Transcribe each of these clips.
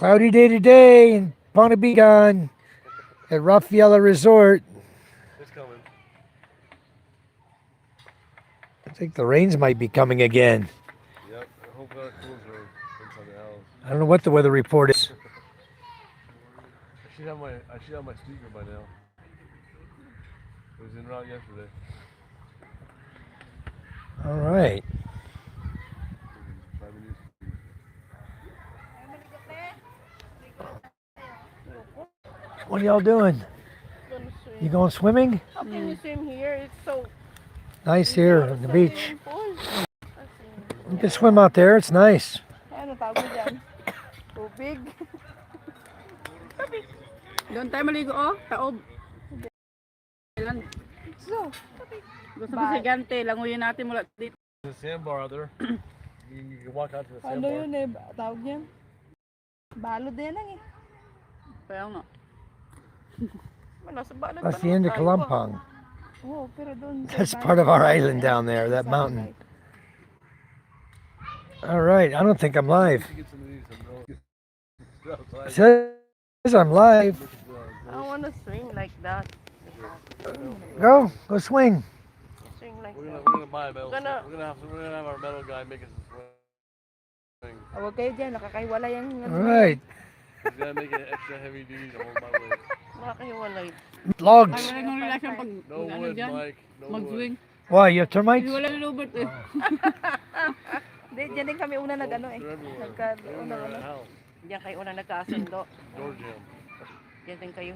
Cloudy day today in Ponte Begon at Rafaela Resort. It's coming. I think the rains might be coming again. Yep. I hope that cools her inside the house. I don't know what the weather report is. I should have my speaker by now. It was en route yesterday. All right. Buy me new speaker. What are y'all doing? Gonna swim. You going swimming? How can you swim here? It's so Nice here on the beach. full. You can swim out there. It's nice. Ano tawag dyan? Tubig. Doon tayo maligo, oh. Taob. Ilan? So, Gusto mo si Gante, languyin natin mula dito. There's a sandbar out there. You can walk out to the ano sandbar. yun eh? Tawag niyan? Balod din lang eh. Kaya nga. Nasa balod That's pa the naman end of tayo, Kalampang. Oh, pero doon. sa That's balod part of our pa island naman. down there, that Sa mountain. side. All right. I don't think I'm live. You get some of these and go It outside. says I'm live. I wanna swing like that. Go swing. Swing like We're that. gonna buy a metal. Gonna- We're gonna have our metal guy make us a swing. Huwag kayo dyan, nakakaiwalay ang All right. He's gonna make it extra heavy duty to hold my weight. Nakakaiwalay. Ay, Logs. wala nang relasyon pag No ano wood, dyan. Mike. No wood. Mag-swing. Why? You have termites? Wala nang lubot eh. Hindi, dyan din kami una nag-ano eh. They're everywhere. Nagka- They're una in ano. the house. Diyan kayo una nagkasundo. Door jam. Diyan din kayo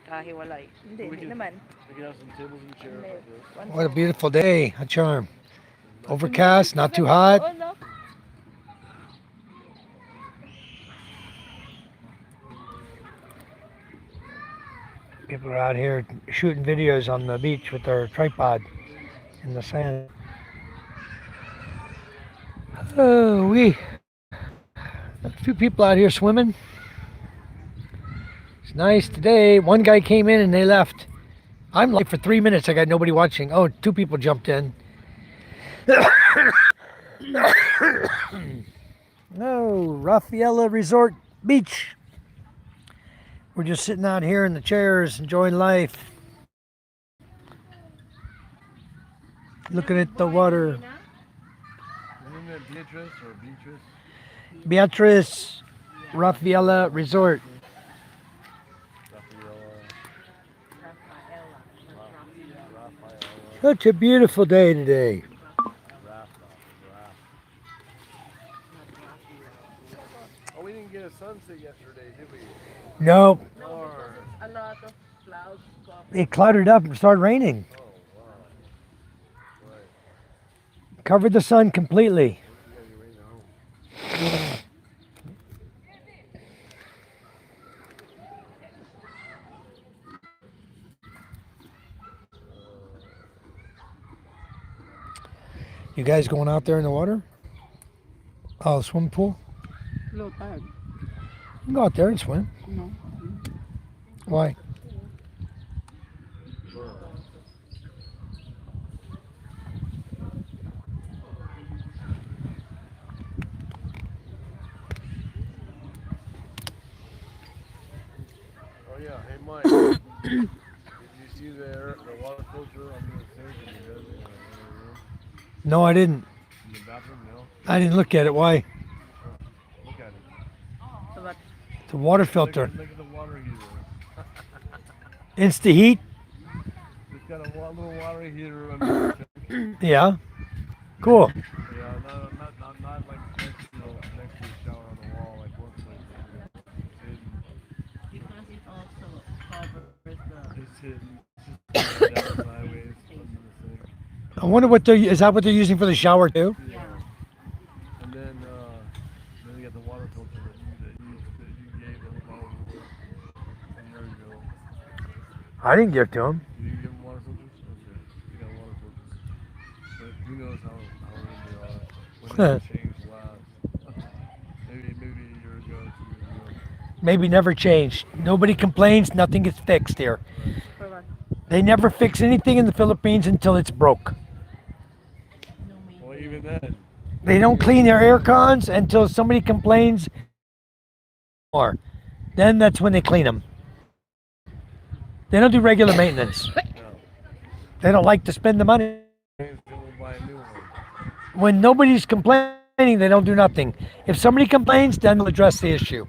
kahiwalay. Hindi, We hindi can- naman. We can have some tables and chairs like this. One What a side. beautiful day. A charm. Overcast, not too hot. Oh, no. People are out here shooting videos on the beach with their tripod in the sand. Oh, a few people out here swimming. It's nice today. One guy came in and they left. I'm live for 3 minutes. I got nobody watching. Oh, two people jumped in. Oh, Rafaela Resort Beach. We're just sitting out here in the chairs, enjoying life. Looking at the water. Isn't it Beatrice or Beatrice? Beatrice Rafaela Resort. Rafaela. Such a beautiful day today. Oh, we didn't get a sunset yesterday, did we? No, Or, A lot of clouds. it clouded up and started raining. oh, wow. Right. Covered the sun completely. We gotta get ready to home. You guys going out there in the water? Oh, swimming pool? Low tide. You can go out there and swim. No. Why? Oh yeah, hey Mike. Did you see the water filter under the sink in the bedroom? No, I didn't. In the bathroom? No. I didn't look at it. Why? Look at it. So what? The water Look filter. at the water heater. Insta heat? It's got a little water heater under the sink. Yeah. Cool. Yeah, not like next to the shower on the wall like one place. Because it also covers the... It's hidden. It's just down sideways under the sink. I wonder what is that what they're using for the shower too? Yeah. And then you got the water filter that you gave them about a year ago. I didn't give to him. You didn't give them water filters? Okay. You got water filters. But who knows how old they are. When they changed last. maybe a year ago, 2 years ago. Maybe never changed. Nobody complains. Nothing gets fixed here. For what? They never fix anything in the Philippines until it's broke. Well, even then. They don't clean their air cons until somebody complains more. Then that's when they clean them. They don't do regular maintenance. No. They don't like to spend the money. Then we'll buy a new one. When nobody's complaining, they don't do nothing. If somebody complains, then they'll address the issue.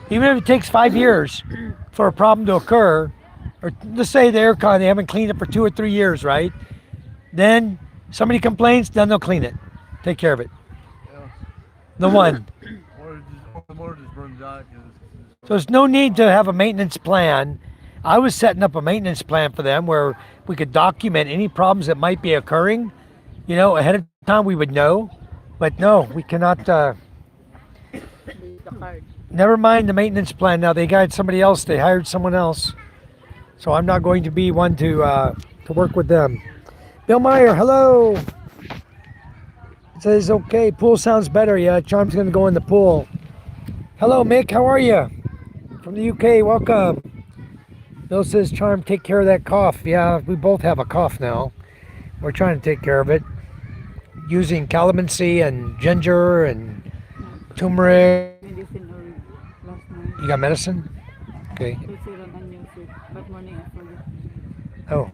Even if it takes 5 years for a problem to occur, or let's say the aircon, they haven't cleaned it for 2 or 3 years, right? Then somebody complains, then they'll clean it. Take care of it. Yeah. The one. The motor just burns out. So there's no need to have a maintenance plan. I was setting up a maintenance plan for them where we could document any problems that might be occurring. You know, ahead of time we would know. But no, we cannot. The card. Never mind the maintenance plan. Now they got somebody else. They hired someone else. So I'm not going to be one to work with them. Bill Meyer, hello. It says okay. Pool sounds better. Yeah, Charm's going to go in the pool. Hello, Mick. How are you? From the UK. Welcome. Bill says, Charm, take care of that cough. Yeah, we both have a cough now. We're trying to take care of it. Using calamansi and ginger and turmeric. Medicine or last night. You got medicine? Okay. Tulsi and onion soup. But morning I forgot. Oh.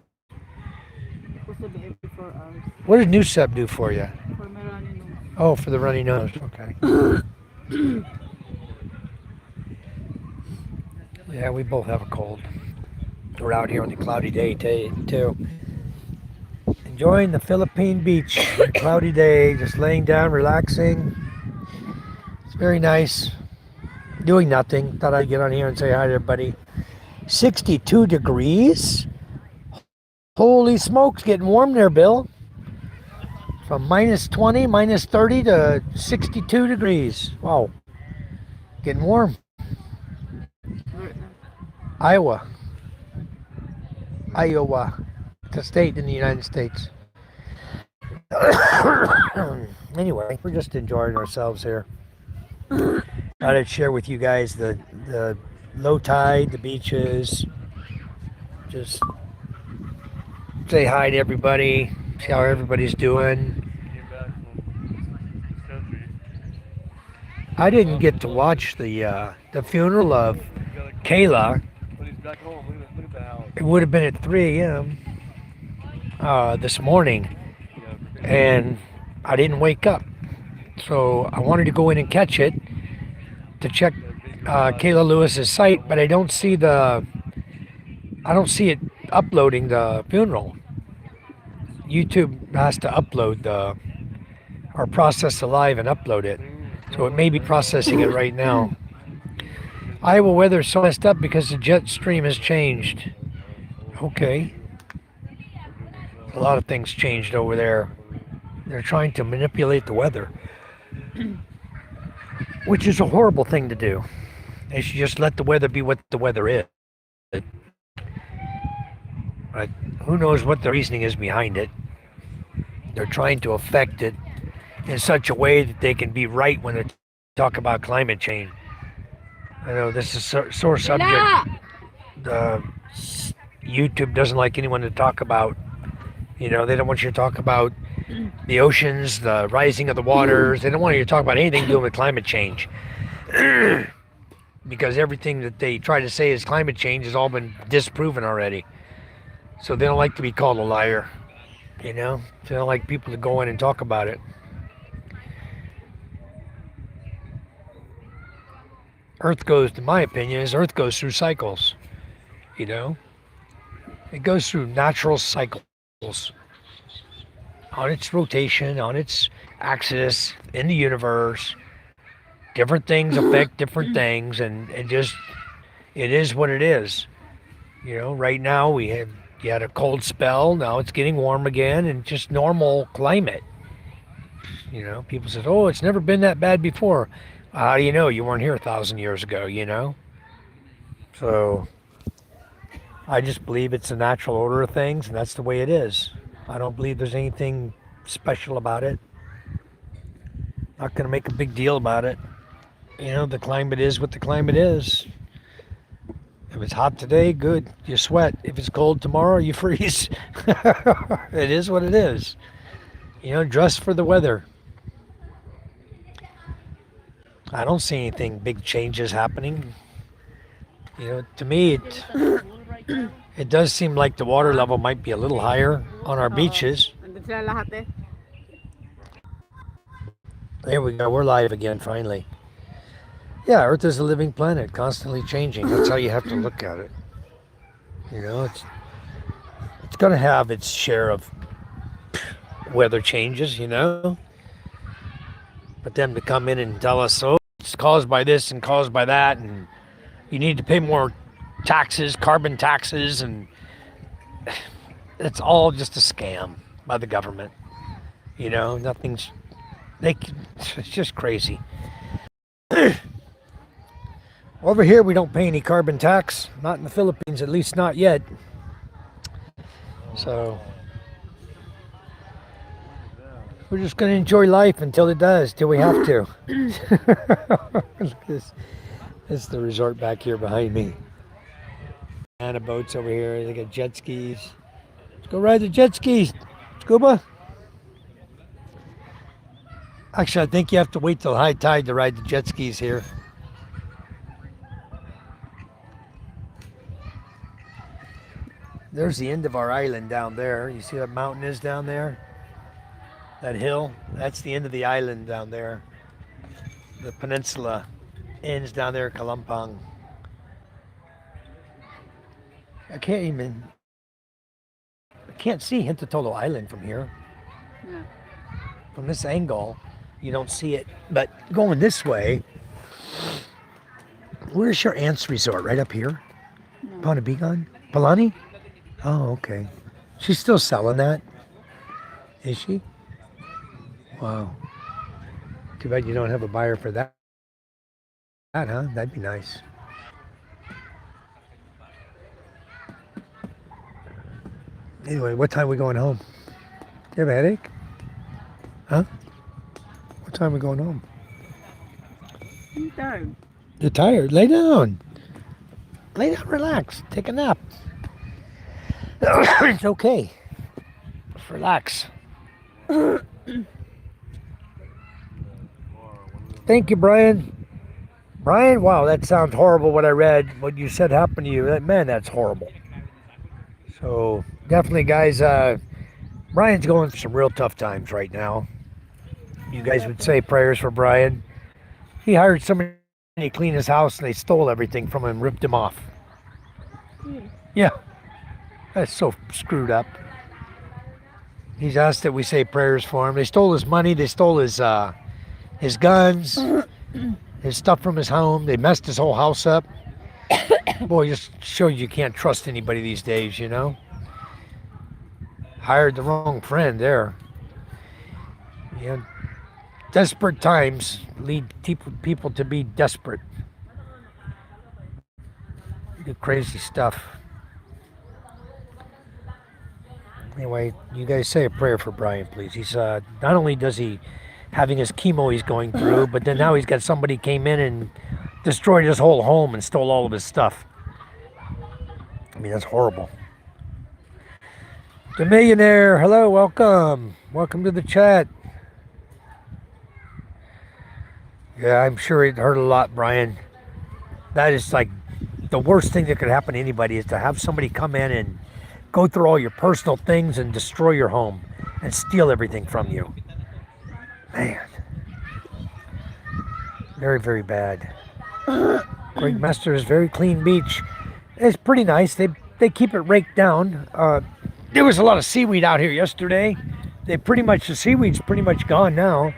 Supposed to be every 4 hours. What did Newsep do for you? For my runny nose. Oh, for the runny nose. Okay. Yeah, we both have a cold. We're out here on the cloudy day too. Enjoying the Philippine beach. On a cloudy day, just laying down, relaxing. It's very nice. Doing nothing. Thought I'd get on here and say hi to everybody. 62 degrees? Holy smokes, getting warm there, Bill. From minus 20, minus 30 to 62 degrees. Wow. Getting warm. Iowa. It's a state in the United States. Anyway, we're just enjoying ourselves here. Thought I'd share with you guys the low tide, the beaches. Just say hi to everybody, see how everybody's doing. Came back from this country. I didn't get to watch the funeral of Kayla. But he's back home. Look at the house. It would have been at 3 a.m. This morning, and I didn't wake up. So I wanted to go in and catch it to check Kayla Lewis's site, but I don't see it uploading the funeral. YouTube has to upload or process the live and upload it. So it may be processing it right now. Iowa weather is so messed up because the jet stream has changed. Okay. A lot of things changed over there. They're trying to manipulate the weather, which is a horrible thing to do. They should just let the weather be what the weather is. But who knows what the reasoning is behind it. They're trying to affect it in such a way that they can be right when they talk about climate change. I know this is a sore subject. YouTube doesn't like anyone to talk about. You know, they don't want you to talk about the oceans, the rising of the waters. They don't want you to talk about anything to do with climate change. Because everything that they try to say is climate change has all been disproven already. So they don't like to be called a liar. You know, they don't like people to go in and talk about it. Earth goes, in my opinion, Earth goes through cycles. You know, it goes through natural cycles on its rotation, on its axis in the universe. Different things affect different things, and it is what it is. You know, right now you had a cold spell, now it's getting warm again, and just normal climate. You know, people said, oh, it's never been that bad before. How do you know? You weren't here 1,000 years ago, you know? So I just believe it's the natural order of things, and that's the way it is. I don't believe there's anything special about it. Not going to make a big deal about it. You know, the climate is what the climate is. If it's hot today, good, you sweat. If it's cold tomorrow, you freeze. It is what it is. You know, dress for the weather. I don't see anything big changes happening. You know, to me, it does seem like the water level might be a little higher on our Oo. beaches. Nandun sila lahat eh. There we go. We're live again, finally. Yeah, Earth is a living planet, constantly changing. That's how you have to look at it. You know, it's going to have its share of weather changes, you know. But them to come in and tell us, oh, it's caused by this and caused by that, and you need to pay more taxes, carbon taxes, and it's all just a scam by the government. You know, nothing's it's just crazy. Over here, we don't pay any carbon tax. Not in the Philippines, at least not yet. So we're just going to enjoy life until it does, till we have to. Look at this. This is the resort back here behind me. Banana boats over here. They got jet skis. Let's go ride the jet skis. Scuba. Actually, I think you have to wait till high tide to ride the jet skis here. There's the end of our island down there. You see that mountain is down there? That hill? That's the end of the island down there. The peninsula ends down there at Kalampang. I can't see Hintatolo Island from here. Yeah. From this angle, you don't see it. But going this way, where's your aunt's resort? Right up here? No. Panabigan? Palani? Oh, okay. She's still selling that? Is she? Wow. Too bad you don't have a buyer for that, huh? That'd be nice. Anyway, what time are we going home? You have a headache? Huh? What time are we going home? I'm tired. You're tired? Lay down. Lay down, relax. Take a nap. It's okay. Just relax. Thank you, Brian. Brian, wow, that sounds horrible what I read. What you said happened to you. Man, that's horrible. So, definitely, guys, Brian's going through some real tough times right now. You guys would say prayers for Brian. He hired somebody to clean his house and they stole everything from him and ripped him off. Yeah. That's so screwed up. He's asked that we say prayers for him. They stole his money. They stole his guns, his stuff from his home. They messed his whole house up. Boy, just shows you can't trust anybody these days, you know. Hired the wrong friend there. Yeah. Desperate times lead people to be desperate. Do crazy stuff. Anyway, you guys say a prayer for Brian, please. He's not only does he having his chemo he's going through, but then now he's got somebody came in and destroyed his whole home and stole all of his stuff. I mean, that's horrible. The Millionaire, hello, welcome. Welcome to the chat. Yeah, I'm sure it hurt a lot, Brian. That is like the worst thing that could happen to anybody is to have somebody come in and go through all your personal things and destroy your home and steal everything from you. Man. Very, very bad. Greg Master's very clean beach. It's pretty nice. They keep it raked down. There was a lot of seaweed out here yesterday. The seaweed's pretty much gone now.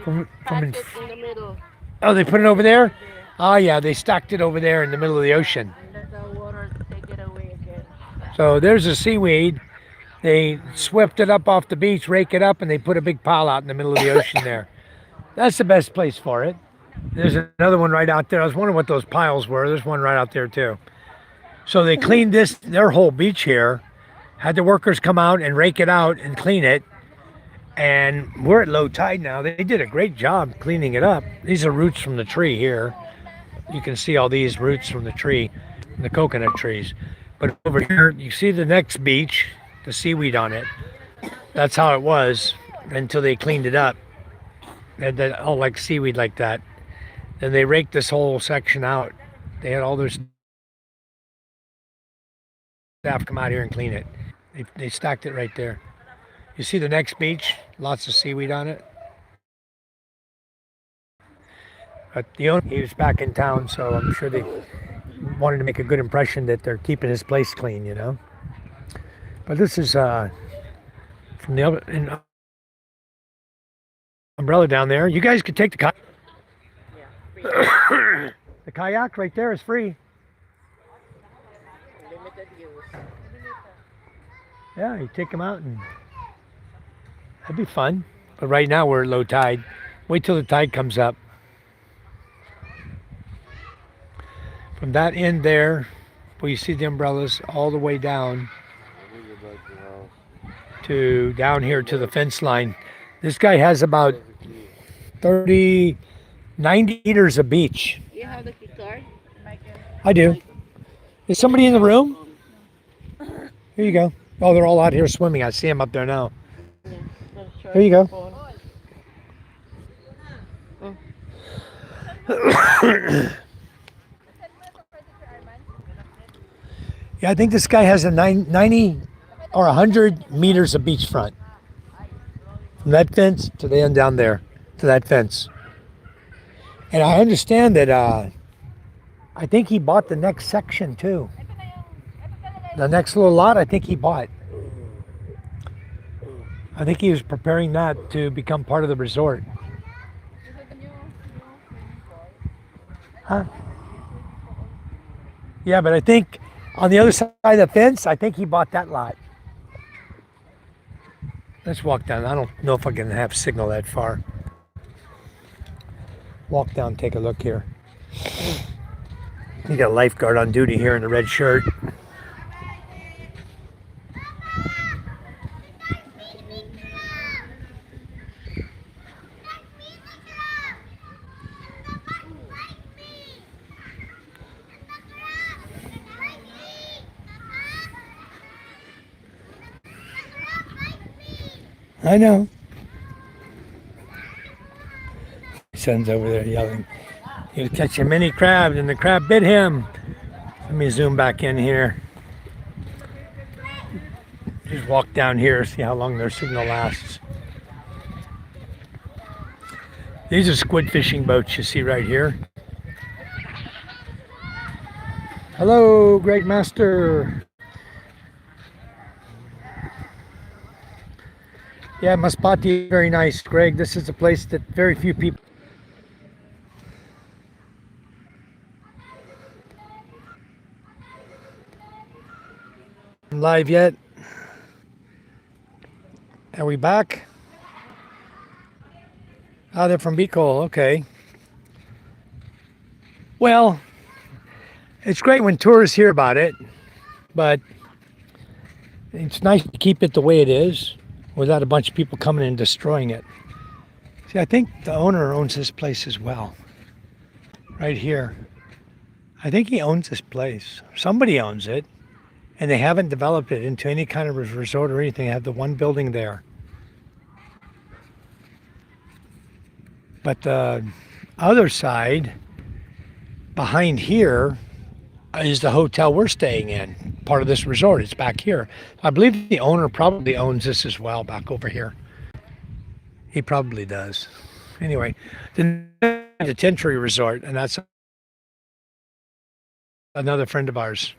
From in the middle. Oh, they put it over there? Oh yeah, they stacked it over there in the middle of the ocean. And let the water take it away again. So there's the seaweed. They swept it up off the beach, rake it up, and they put a big pile out in the middle of the ocean there. That's the best place for it. There's another one right out there. I was wondering what those piles were. There's one right out there too. So they cleaned their whole beach here, had the workers come out and rake it out and clean it. And we're at low tide now. They did a great job cleaning it up. These are roots from the tree here. You can see all these roots from the tree, the coconut trees. But over here, you see the next beach, the seaweed on it. That's how it was until they cleaned it up. And then, oh, like seaweed like that. Then they raked this whole section out. They had all their staff come out here and clean it. They stacked it right there. You see the next beach? Lots of seaweed on it. But the owner, he was back in town, so I'm sure they wanted to make a good impression that they're keeping his place clean, you know. But this is from the umbrella down there. You guys could take the kayak. Yeah. The kayak right there is free. Limited use. Yeah, you take them out and that'd be fun. But right now we're at low tide. Wait till the tide comes up. From that end there, where you see the umbrellas, all the way down Let me get back to the house. to down here to the fence line. This guy has about 30, 90 meters of beach. You have the key card? I do. Is somebody in the room? Here you go. Oh, they're all out here swimming. I see them up there now. Yeah. Here you go. Yeah, I think this guy has a 90 or 100 meters of beachfront. From that fence to the end down there, to that fence. And I understand that I think he bought the next section too. The next little lot I think he bought. I think he was preparing that to become part of the resort. Huh? Yeah, but I think on the other side of the fence, I think he bought that lot. Let's walk down. I don't know if I can have signal that far. Walk down, take a look here. You got a lifeguard on duty here in the red shirt. I know. Son's over there yelling. He was catching many crabs and the crab bit him. Let me zoom back in here. Just walk down here, see how long their signal lasts. These are squid fishing boats you see right here. Hello, Greg Master. Yeah, Maspati, very nice, Greg. This is a place that very few people. Live yet? Are we back? Oh, they're from Bicol. Okay. Well, it's great when tourists hear about it, but it's nice to keep it the way it is without a bunch of people coming and destroying it. See, I think the owner owns this place as well. Right here. I think he owns this place. Somebody owns it. And they haven't developed it into any kind of resort or anything. They have the one building there. But the other side, behind here, is the hotel we're staying in. Part of this resort. It's back here. I believe the owner probably owns this as well, back over here. He probably does. Anyway, the Tentry Resort, and that's another friend of ours.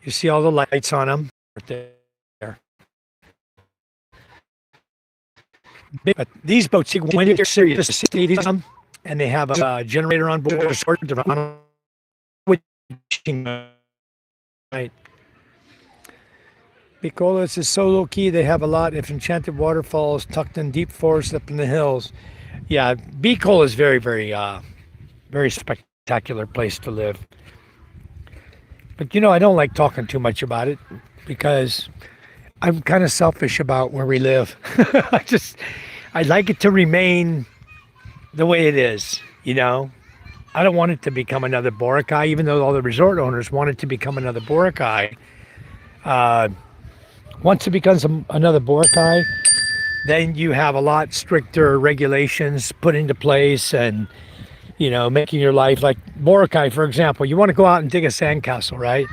You see all the lights on them right there. But these boats, when you're serious, and they have a generator on board. Right. Bicolas is so low key. They have a lot of enchanted waterfalls tucked in deep forests up in the hills. Yeah, Bicol is very, very spectacular place to live. But you know, I don't like talking too much about it because I'm kind of selfish about where we live. I'd like it to remain the way it is, you know. I don't want it to become another Boracay, even though all the resort owners want it to become another Boracay. Once it becomes another Boracay, then you have a lot stricter regulations put into place, and making your life like Boracay, for example. You want to go out and dig a sandcastle, right?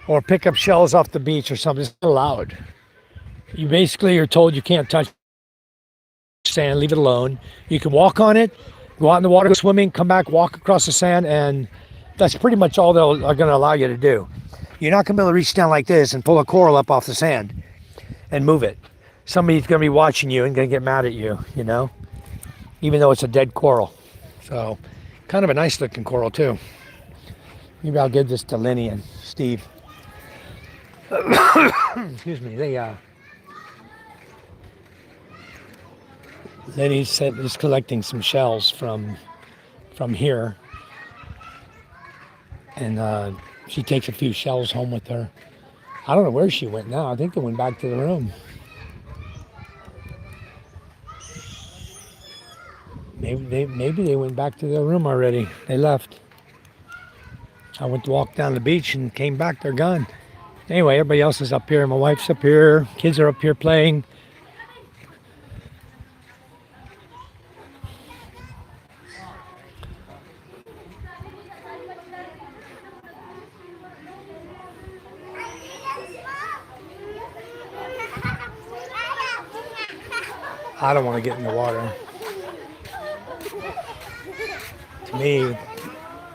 Or pick up shells off the beach or something. It's not allowed. You basically are told you can't touch sand, leave it alone. You can walk on it, go out in the water, go swimming, come back, walk across the sand, and that's pretty much all they're going to allow you to do. You're not going to be able to reach down like this and pull a coral up off the sand and move it. Somebody's going to be watching you and going to get mad at you, even though it's a dead coral. So, kind of a nice looking coral too. Maybe I'll give this to Lenny and Steve. Excuse me. Lenny is collecting some shells from here, and she takes a few shells home with her. I don't know where she went now. I think they went back to the room. Maybe they went back to their room already. They left. I went to walk down the beach and came back. They're gone. Anyway, everybody else is up here. My wife's up here. Kids are up here playing. I don't want to get in the water. To me,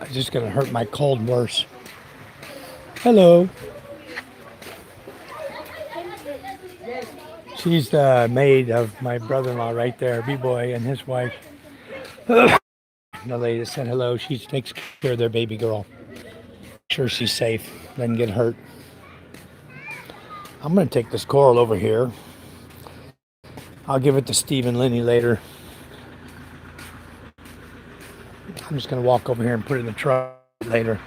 it's just going to hurt my cold worse. Hello. She's the maid of my brother-in-law right there, B-boy, and his wife. The lady that said hello, she takes care of their baby girl. Sure she's safe, doesn't get hurt. I'm going to take this coral over here. I'll give it to Steve and Lenny later. I'm just going to walk over here and put it in the truck later.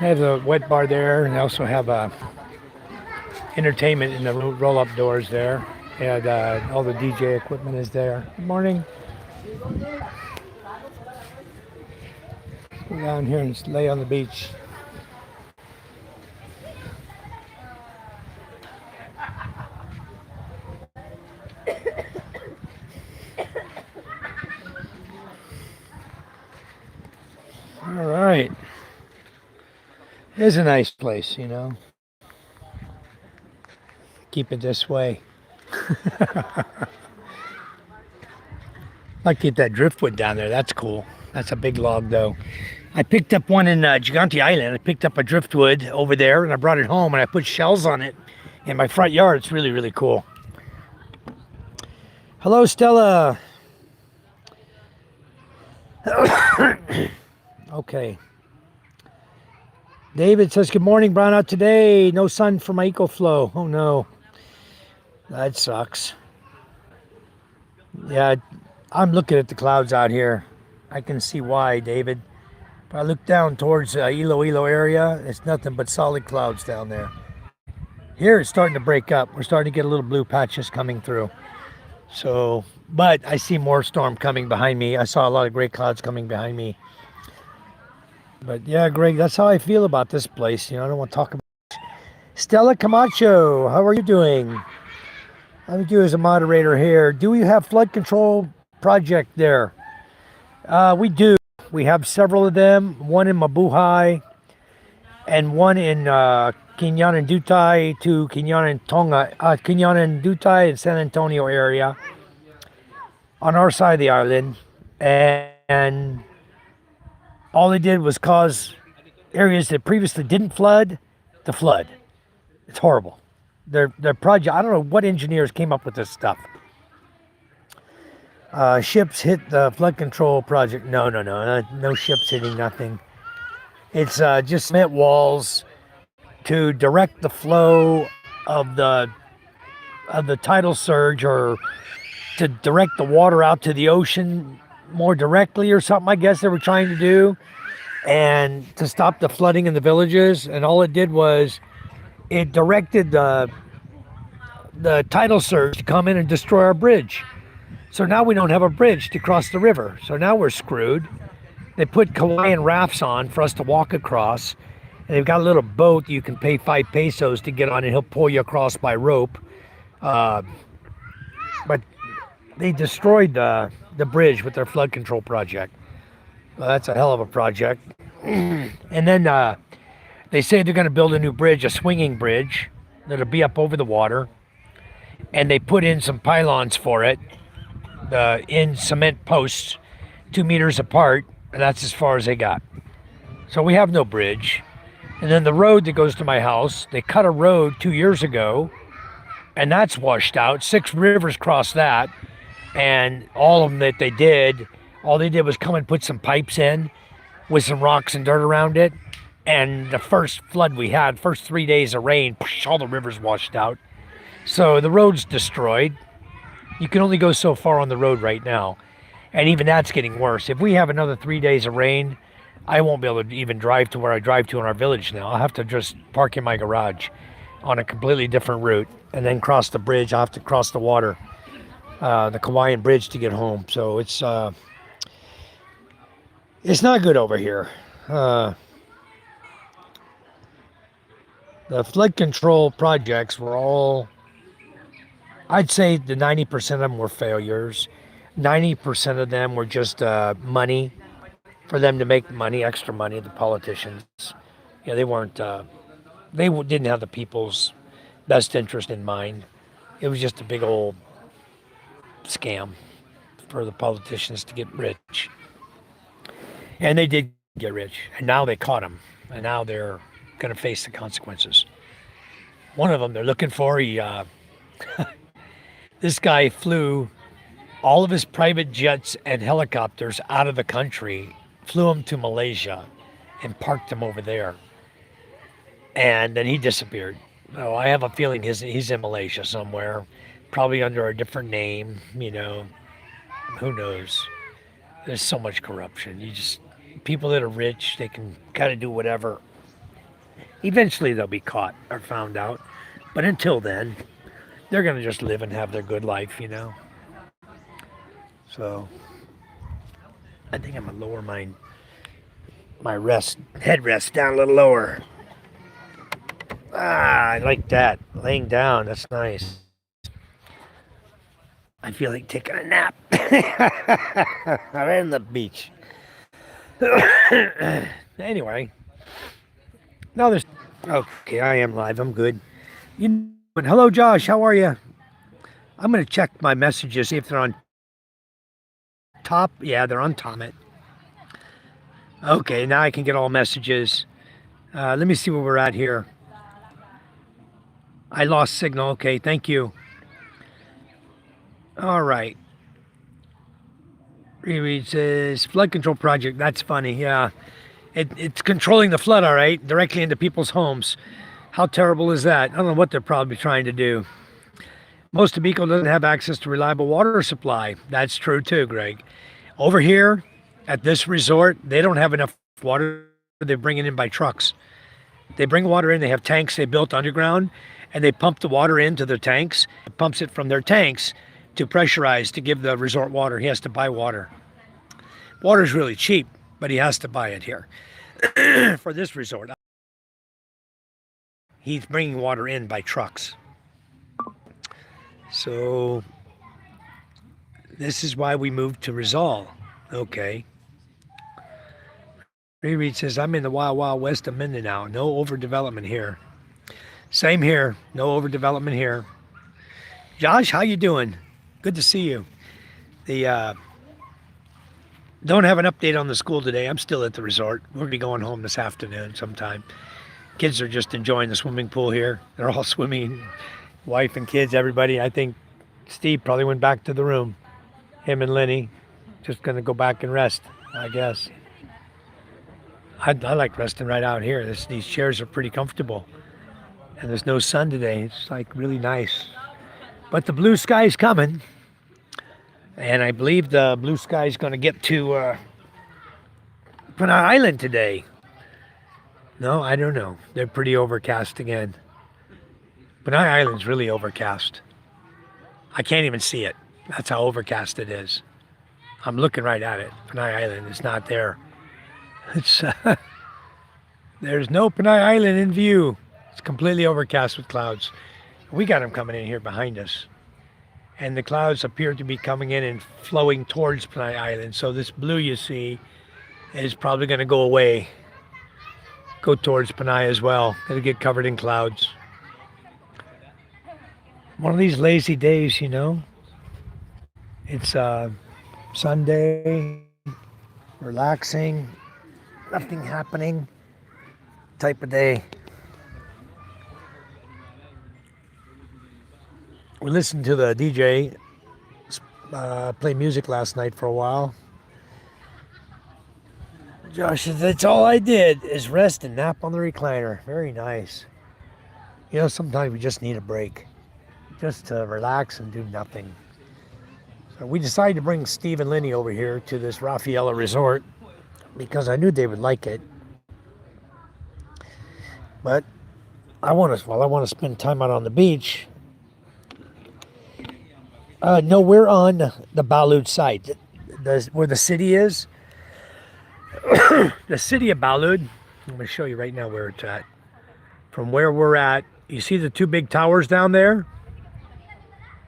They have a wet bar there, and they also have entertainment in the roll-up doors there. And all the DJ equipment is there. Good morning. Go down here and lay on the beach. All right. It is a nice place, Keep it this way. Might get that driftwood down there. That's cool. That's a big log, though. I picked up one in Gigante Island. I picked up a driftwood over there, and I brought it home, and I put shells on it in my front yard. It's really, really cool. Hello, Stella. Okay. David says, good morning, brown out today. No sun for my EcoFlow. Oh, no. That sucks. Yeah, I'm looking at the clouds out here. I can see why, David. If I look down towards Iloilo area, it's nothing but solid clouds down there. Here it's starting to break up. We're starting to get a little blue patches coming through. So, but I see more storm coming behind me. I saw a lot of gray clouds coming behind me. But yeah, Greg, that's how I feel about this place. I don't want to talk about it. Stella Camacho, how are you doing? How do you do as a moderator here? Do we have flood control project there? We do. We have several of them. One in Mabuhay and one in Quinyan and Dutay to Quinyan and Tonga, Quinyan and Dutay and San Antonio area on our side of the island. And all they did was cause areas that previously didn't flood to flood. It's horrible. Their project, I don't know what engineers came up with this stuff. Ships hit the flood control project. No ships hitting nothing. It's just cement walls to direct the flow of the tidal surge, or to direct the water out to the ocean more directly or something, I guess they were trying to do, and to stop the flooding in the villages. And all it did was it directed the tidal surge to come in and destroy our bridge. So now we don't have a bridge to cross the river. So now we're screwed. They put Hawaiian rafts on for us to walk across. And they've got a little boat you can pay 5 pesos to get on, and he'll pull you across by rope. Uh, but they destroyed the bridge with their flood control project. Well, that's a hell of a project. And then they say they're going to build a new bridge, a swinging bridge, that'll be up over the water. And they put in some pylons for it, in cement posts, 2 meters apart, and that's as far as they got. So we have no bridge. And then the road that goes to my house, they cut a road 2 years ago, and that's washed out. 6 rivers crossed that, and all of them that they did, all they did was come and put some pipes in with some rocks and dirt around it. And the first flood we had, first 3 days of rain, all the rivers washed out. So the road's destroyed. You can only go so far on the road right now. And even that's getting worse. If we have another 3 days of rain, I won't be able to even drive to where I drive to in our village now. I'll have to just park in my garage on a completely different route and then cross the bridge. I'll have to cross the water, the Kauaian bridge, to get home. So it's not good over here. The flood control projects were all, I'd say the 90% of them were failures. 90% of them were just money, for them to make money, extra money, the politicians. Yeah, they weren't, didn't have the people's best interest in mind. It was just a big old scam for the politicians to get rich. And they did get rich, and now they caught them, and now they're going to face the consequences. One of them they're looking for, this guy flew all of his private jets and helicopters out of the country, flew them to Malaysia, and parked them over there. And then he disappeared. Oh, I have a feeling he's in Malaysia somewhere, probably under a different name. Who knows? There's so much corruption. People that are rich, they can kind of do whatever. Eventually they'll be caught or found out. But until then, they're going to just live and have their good life. So I think I'm going to lower my headrest down a little lower. I like that. Laying down, that's nice. I feel like taking a nap. Right on the beach. Anyway. Now there's... Okay, I am live. I'm good. Hello, Josh. How are you? I'm going to check my messages, see if they're on top. Yeah, they're on top. Okay, now I can get all messages. Let me see where we're at here. I lost signal. Okay, thank you. All right. Reread says, flood control project. That's funny. Yeah. It's controlling the flood, all right, directly into people's homes. How terrible is that? I don't know what they're probably trying to do. Most of Bicol doesn't have access to reliable water supply. That's true too, Greg. Over here at this resort, they don't have enough water. They bring it in by trucks. They bring water in. They have tanks they built underground, and they pump the water into their tanks. It pumps it from their tanks to pressurize to give the resort water. He has to buy water. Water's really cheap, but he has to buy it here for this resort. He's bringing water in by trucks. So this is why we moved to Rizal. Okay. Reread says, I'm in the wild, wild west of Mindanao. No overdevelopment here. Same here. No overdevelopment here. Josh, how you doing? Good to see you. Don't have an update on the school today. I'm still at the resort. We'll be going home this afternoon sometime. Kids are just enjoying the swimming pool here. They're all swimming. Wife and kids, everybody. I think Steve probably went back to the room. Him and Lenny. Just going to go back and rest, I guess. I like resting right out here. These chairs are pretty comfortable. And there's no sun today. It's like really nice. But the blue sky is coming. And I believe the blue sky is going to get to Panay Island today. No, I don't know. They're pretty overcast again. Panay Island's really overcast. I can't even see it. That's how overcast it is. I'm looking right at it. Panay Island is not there. It's there's no Panay Island in view. It's completely overcast with clouds. We got them coming in here behind us, and the clouds appear to be coming in and flowing towards Panay Island. So this blue you see is probably going to go away, go towards Panay as well. It'll get covered in clouds. One of these lazy days, you know. It's Sunday, relaxing, nothing happening type of day. We listened to the DJ play music last night for a while. Josh said, that's all I did is rest and nap on the recliner. Very nice. You know, sometimes we just need a break, just to relax and do nothing. So we decided to bring Steve and Lenny over here to this Raffaella resort because I knew they would like it. But I want to spend time out on the beach. No, we're on the Balud side, where the city is. The city of Balud. I'm going to show you right now where it's at. From where we're at, you see the two big towers down there?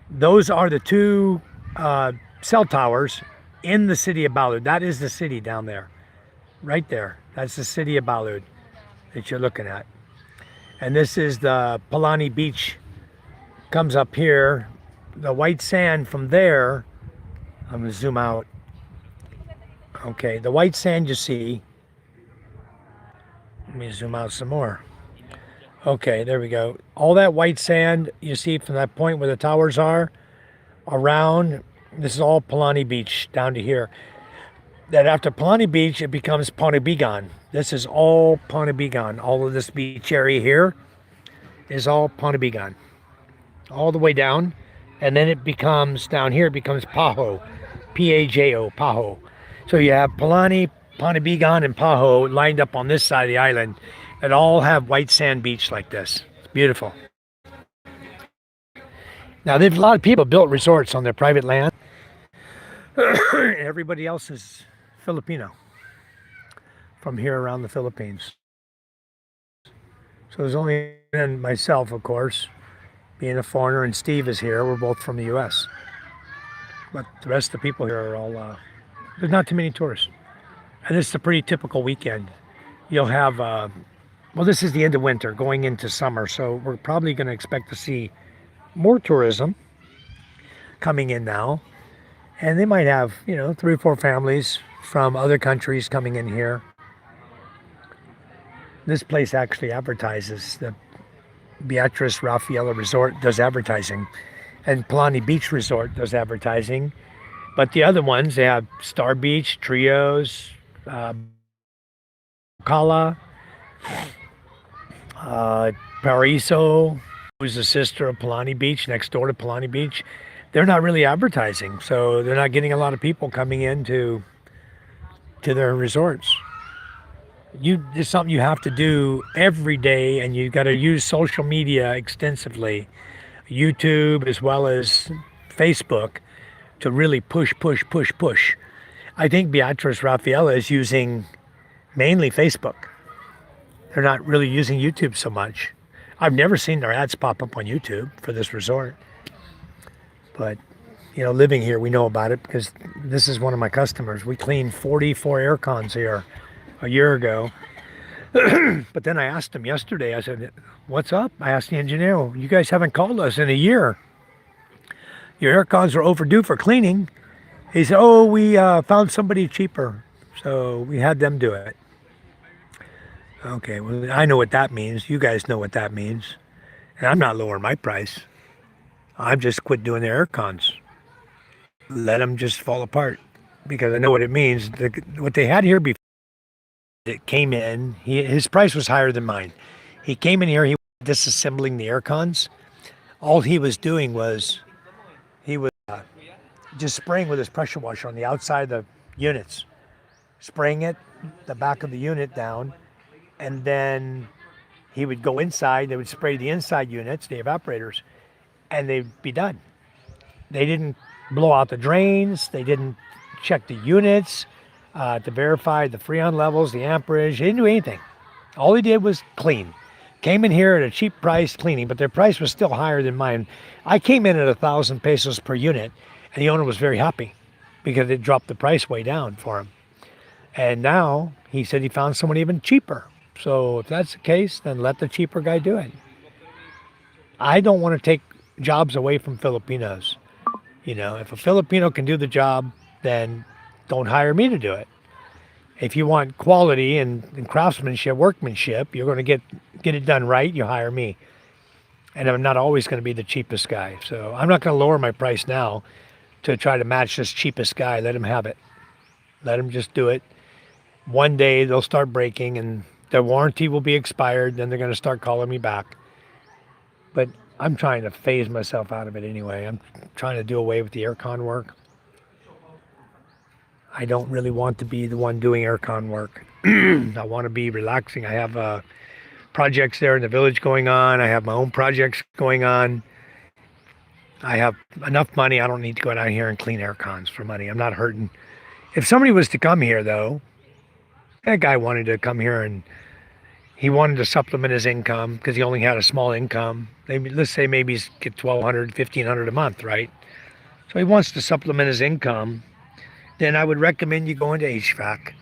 Those are the two cell towers in the city of Balud. That is the city down there, right there. That's the city of Balud that you're looking at. And this is the Palani Beach. Comes up here. The white sand from there, I'm going to zoom out. Okay, the white sand you see. Let me zoom out some more. Okay, there we go. All that white sand you see from that point where the towers are, around, this is all Palani Beach down to here. Then after Palani Beach, it becomes Panabigan. This is all Panabigan. All of this beach area here is all Panabigan. All the way down. And then it becomes, down here, it becomes Paho. P-A-J-O, Paho. So you have Palani, Panabigan, and Paho lined up on this side of the island that all have white sand beach like this. It's beautiful. Now, a lot of people built resorts on their private land. Everybody else is Filipino from here around the Philippines. So there's only been myself, of course, being a foreigner, and Steve is here. We're both from the U.S. But the rest of the people here are all, there's not too many tourists. And this is a pretty typical weekend. You'll have, well, this is the end of winter, going into summer, so we're probably going to expect to see more tourism coming in now. And they might have, you know, 3 or 4 families from other countries coming in here. This place actually advertises. The Beatrice Raffaella Resort does advertising, and Palani Beach Resort does advertising. But the other ones, they have Star Beach, Trios, Kala, Paraiso, who's the sister of Palani Beach, next door to Palani Beach. They're not really advertising, so they're not getting a lot of people coming into their resorts. It's something you have to do every day, and you've got to use social media extensively, YouTube as well as Facebook, to really push. I think Beatrice Raffaella is using mainly Facebook. They're not really using YouTube so much. I've never seen their ads pop up on YouTube for this resort. But, you know, living here, we know about it because this is one of my customers. We cleaned 44 air cons here a year ago. But then I asked him yesterday, I said, what's up? I asked the engineer, you guys haven't called us in a year. Your air cons are overdue for cleaning. He said, oh, we found somebody cheaper, so we had them do it. Okay, well, I know what that means. You guys know what that means. And I'm not lowering my price. I've just quit doing the air cons. Let them just fall apart, because I know what it means. What they had here before, it came in, his price was higher than mine. He came in here, he was disassembling the air cons. All he was doing was, he was just spraying with his pressure washer on the outside of the units. Spraying it, the back of the unit down, and then he would go inside, they would spray the inside units, the evaporators, and they'd be done. They didn't blow out the drains, they didn't check the units, to verify the freon levels, the amperage. He didn't do anything. All he did was clean. Came in here at a cheap price cleaning, but their price was still higher than mine. I came in at 1,000 pesos per unit, and the owner was very happy because it dropped the price way down for him. And now he said he found someone even cheaper. So if that's the case, then let the cheaper guy do it. I don't want to take jobs away from Filipinos. You know, if a Filipino can do the job, then don't hire me to do it. If you want quality and craftsmanship, workmanship, you're going to get it done right, you hire me. And I'm not always going to be the cheapest guy. So I'm not going to lower my price now to try to match this cheapest guy. Let him have it. Let him just do it. One day they'll start breaking and their warranty will be expired. Then they're going to start calling me back. But I'm trying to phase myself out of it anyway. I'm trying to do away with the aircon work. I don't really want to be the one doing aircon work. I want to be relaxing. I have projects there in the village going on. I have my own projects going on. I have enough money. I don't need to go down here and clean aircons for money. I'm not hurting. If somebody was to come here, though, that guy wanted to come here and he wanted to supplement his income because he only had a small income. Maybe, let's say maybe he's get $1,200, $1,500 a month, right? So he wants to supplement his income. Then I would recommend you go into HVAC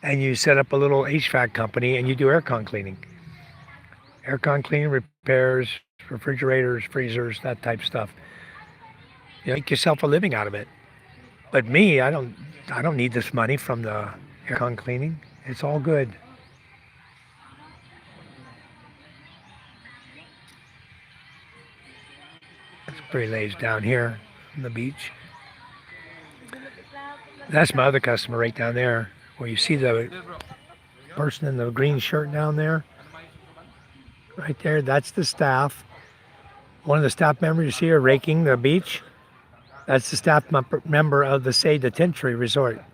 and you set up a little HVAC company and you do aircon cleaning. Aircon cleaning, repairs, refrigerators, freezers, that type of stuff. You make yourself a living out of it. But me, I don't need this money from the aircon cleaning. It's all good. It's pretty lazy down here on the beach. That's my other customer right down there, where you see the person in the green shirt down there. Right there, that's the staff. One of the staff members you see are raking the beach. That's the staff member of the Say Detentry Resort.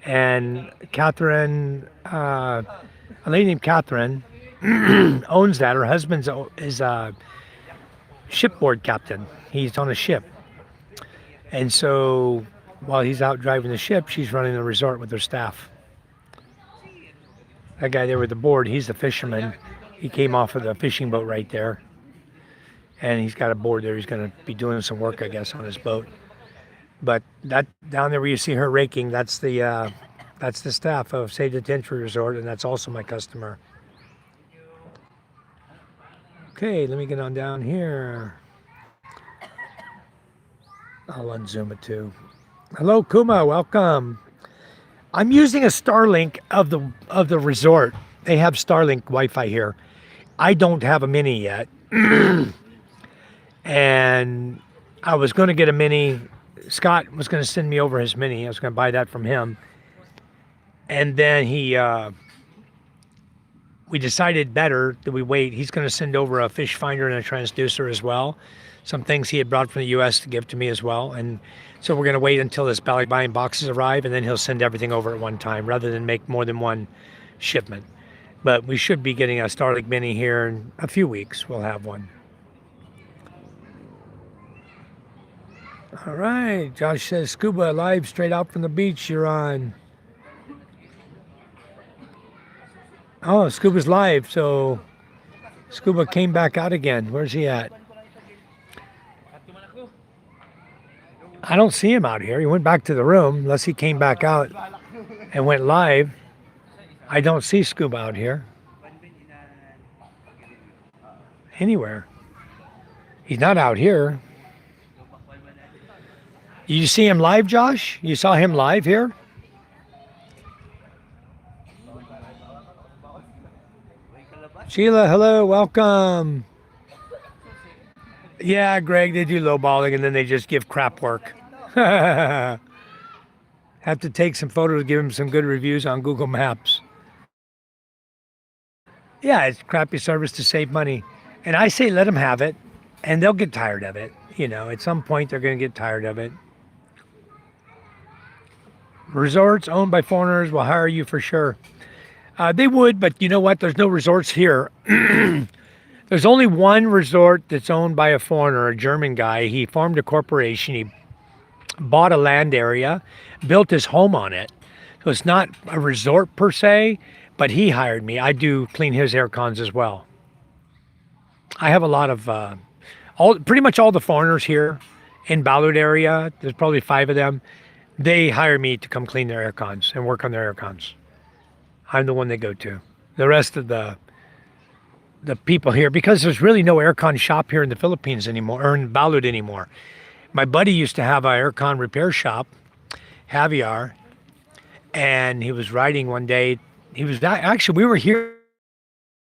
And Catherine, a lady named Catherine, owns that. Her husband is a shipboard captain. He's on a ship. And so while he's out driving the ship, she's running the resort with her staff. That guy there with the board, he's the fisherman. He came off of the fishing boat right there. And he's got a board there. He's going to be doing some work, I guess, on his boat. But that down there where you see her raking, that's the staff of Say Detentry Resort, and that's also my customer. Okay, let me get on down here. I'll unzoom it too. Hello, Kuma, welcome. I'm using a Starlink of the resort. They have Starlink Wi-Fi here. I don't have a mini yet. And I was going to get a mini. Scott was going to send me over his mini. I was going to buy that from him. And then we decided better that we wait. He's going to send over a fish finder and a transducer as well. Some things he had brought from the U.S. to give to me as well. And so we're going to wait until his ballot buying boxes arrive, and then he'll send everything over at one time rather than make more than one shipment. But we should be getting a Starlink Mini here in a few weeks. We'll have one. All right. Josh says, Scuba live straight out from the beach you're on. Oh, Scuba's live. So Scuba came back out again. Where's he at? I don't see him out here. He went back to the room unless he came back out and went live. I don't see Scuba out here anywhere. He's not out here. You see him live, Josh? You saw him live here? Sheila, hello, welcome. Yeah, Greg, they do lowballing and then they just give crap work. Have to take some photos to give them some good reviews on Google Maps. Yeah, it's crappy service to save money. And I say let them have it, and they'll get tired of it. You know, at some point they're going to get tired of it. Resorts owned by foreigners will hire you for sure. They would, but you know what? There's no resorts here. There's only one resort that's owned by a foreigner, a German guy. He formed a corporation. He bought a land area, built his home on it. So it's not a resort per se, but he hired me. I do clean his air cons as well. I have a lot of all pretty much all the foreigners here in Ballard area. There's probably 5 of them. They hire me to come clean their air cons and work on their air cons. I'm the one they go to. The rest of the people here, because there's really no aircon shop here in the Philippines anymore, or in Balut anymore. My buddy used to have an aircon repair shop, Javier, and he was riding one day. He was actually, we were here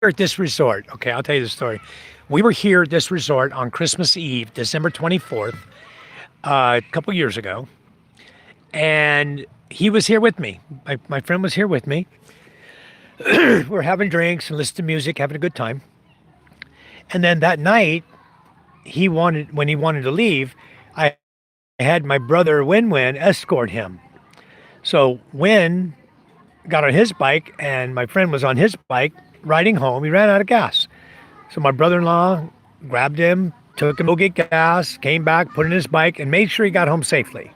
at this resort. Okay, I'll tell you the story. We were here at this resort on Christmas Eve, December 24th, a couple years ago, and he was here with me. My friend was here with me. We're having drinks and listening to music, having a good time. And then that night, when he wanted to leave, I had my brother Win escort him. So Win got on his bike, and my friend was on his bike riding home. He ran out of gas. So my brother-in-law grabbed him, took him to go get gas, came back, put in his bike, and made sure he got home safely.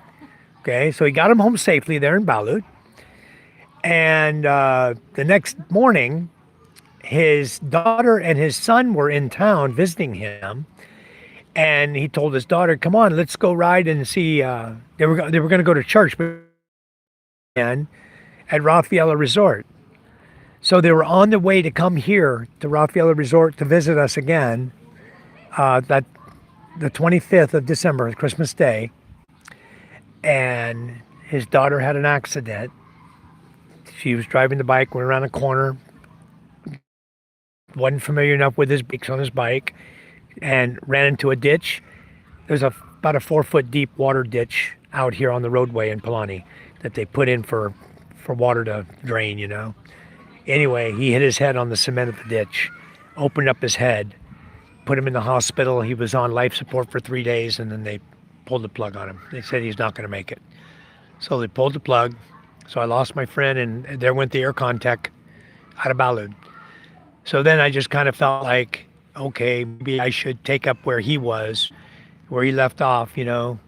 Okay, so he got him home safely there in Balut. And the next morning, his daughter and his son were in town visiting him, and he told his daughter, "Come on, let's go ride and see." They were going to go to church, and at Rafaela Resort. So they were on the way to come here to Rafaela Resort to visit us again. That the 25th of December, Christmas Day, and his daughter had an accident. She was driving the bike, went around a corner, wasn't familiar enough with his brakes on his bike, and ran into a ditch. There's about a 4-foot deep water ditch out here on the roadway in Palani that they put in for water to drain, you know. Anyway, he hit his head on the cement of the ditch, opened up his head, put him in the hospital. He was on life support for 3 days, and then they pulled the plug on him. They said he's not going to make it. So they pulled the plug. So I lost my friend, and there went the aircon tech out of Balud. So then I just kind of felt like, okay, maybe I should take up where he was, where he left off, you know.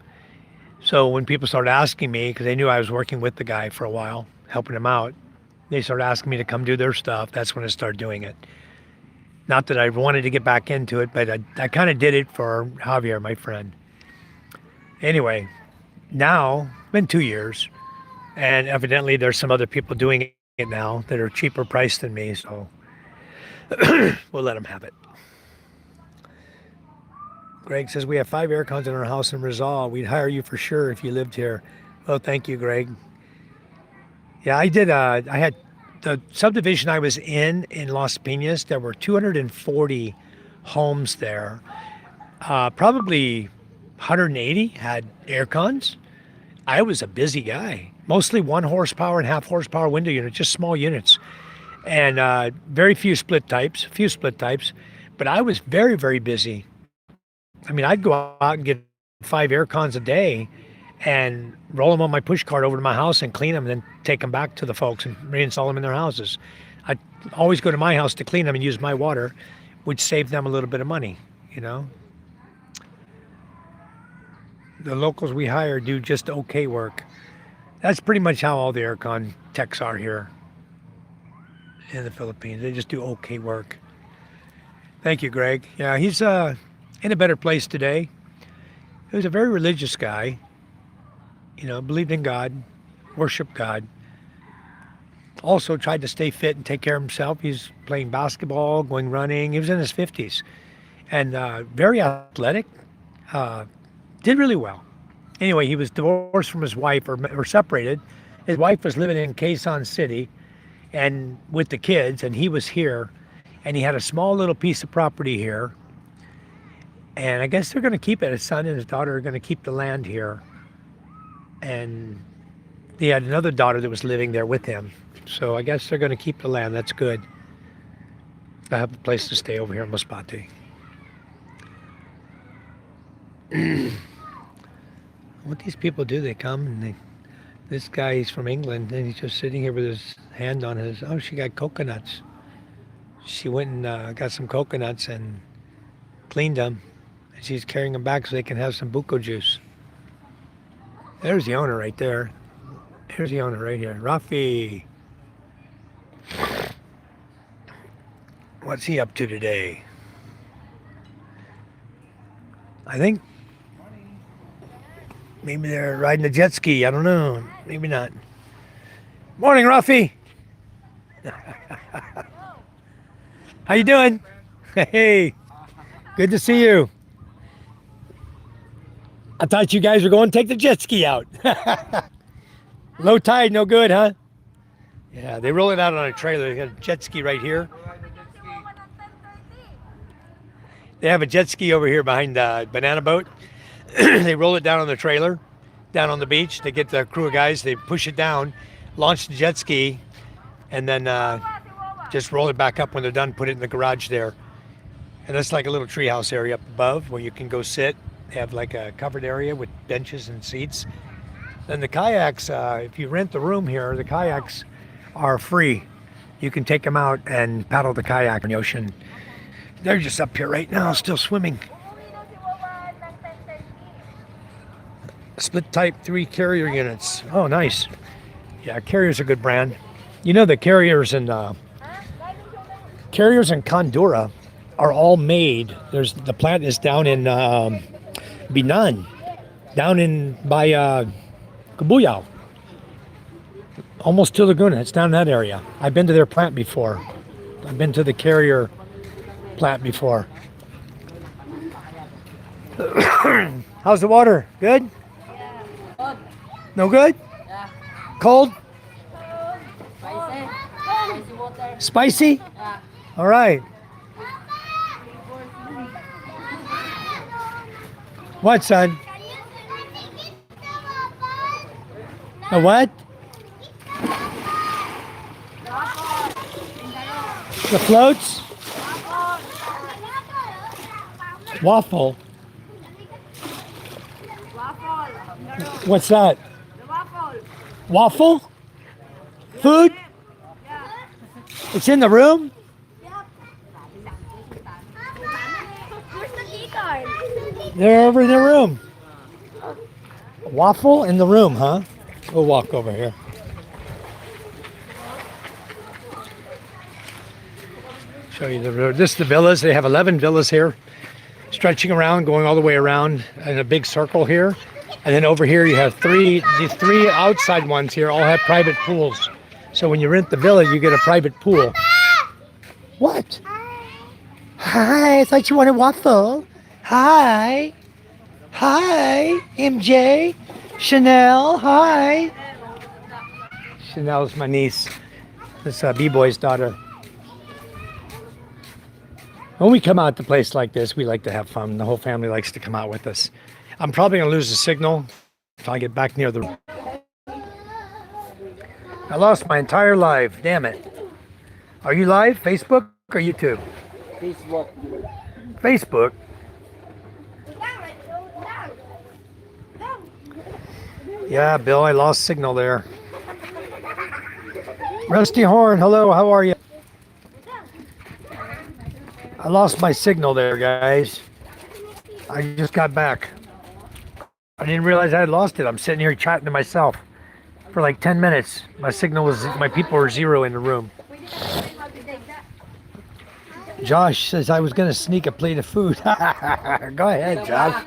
So when people started asking me, because they knew I was working with the guy for a while, helping him out, they started asking me to come do their stuff. That's when I started doing it. Not that I wanted to get back into it, but I kind of did it for Javier, my friend. Anyway, now, it's been 2 years, and evidently there's some other people doing it now that are cheaper priced than me, so we'll let them have it. Greg says, we have 5 air cons in our house in Rizal. We'd hire you for sure if you lived here. Well, thank you, Greg. Yeah, I did. I had the subdivision I was in Las Piñas. There were 240 homes there. Probably 180 had air cons. I was a busy guy. Mostly 1 horsepower and 1/2 horsepower window units, just small units. And very few split types, but I was very, very busy. I mean, I'd go out and get 5 air cons a day and roll them on my push cart over to my house and clean them, and then take them back to the folks and reinstall them in their houses. I'd always go to my house to clean them and use my water, which saved them a little bit of money, you know. The locals we hire do just okay work. That's pretty much how all the aircon techs are here in the Philippines. They just do okay work. Thank you, Greg. Yeah, he's in a better place today. He was a very religious guy, you know, believed in God, worshiped God. Also tried to stay fit and take care of himself. He's playing basketball, going running. He was in his 50s and very athletic. Did really well. Anyway, he was divorced from his wife, or separated. His wife was living in Quezon City and with the kids, and he was here, and he had a small little piece of property here. And I guess they're going to keep it. His son and his daughter are going to keep the land here. And he had another daughter that was living there with him. So I guess they're going to keep the land. That's good. I have a place to stay over here in Masbate. What these people do, they come and this guy, he's from England, and he's just sitting here with his hand on his, oh, she got coconuts. She went and got some coconuts and cleaned them. And she's carrying them back so they can have some buko juice. There's the owner right there. Here's the owner right here, Rafi. What's he up to today? I think maybe they're riding a jet ski. I don't know. Maybe not. Morning, Rafi. How you doing? Hey, good to see you. I thought you guys were going to take the jet ski out. Low tide, no good, huh? Yeah, they roll it out on a trailer. They got a jet ski right here. They have a jet ski over here behind the banana boat. They roll it down on the trailer, down on the beach. They get the crew of guys, they push it down, launch the jet ski, and then just roll it back up when they're done, put it in the garage there. And that's like a little treehouse area up above where you can go sit. They have like a covered area with benches and seats. Then the kayaks, if you rent the room here, the kayaks are free. You can take them out and paddle the kayak in the ocean. They're just up here right now, still swimming. Split type 3 carrier units. Oh, nice. Yeah, Carrier's a good brand. You know the Carriers in Condura are all made. The plant is down in Binan, down in by Cabuyao, almost to Laguna. It's down in that area. I've been to their plant before. I've been to the Carrier plant before. How's the water? Good? Good. No good? Yeah. Cold? Spicy. Spicy water. Spicy? Yeah. All right. What, son? A what? The floats? Waffle. What's that? Waffle? Food? It's in the room? They're over in the room. Waffle in the room, huh? We'll walk over here. Show you the road. This is the villas. They have 11 villas here, stretching around, going all the way around in a big circle here. And then over here you have the three outside ones here all have private pools. So when you rent the villa, you get a private pool. What? Hi, I thought you wanted waffle. Hi. Hi, MJ. Chanel, hi. Chanel's my niece. This B-boy's daughter. When we come out to a place like this, we like to have fun. The whole family likes to come out with us. I'm probably going to lose the signal if I get back near the... I lost my entire live. Damn it. Are you live? Facebook or YouTube? Facebook. Facebook? Yeah, Bill, I lost signal there. Rusty Horn, hello, how are you? I lost my signal there, guys. I just got back. I didn't realize I had lost it. I'm sitting here chatting to myself for like 10 minutes. My people were zero in the room. Josh says I was going to sneak a plate of food. Go ahead, Josh.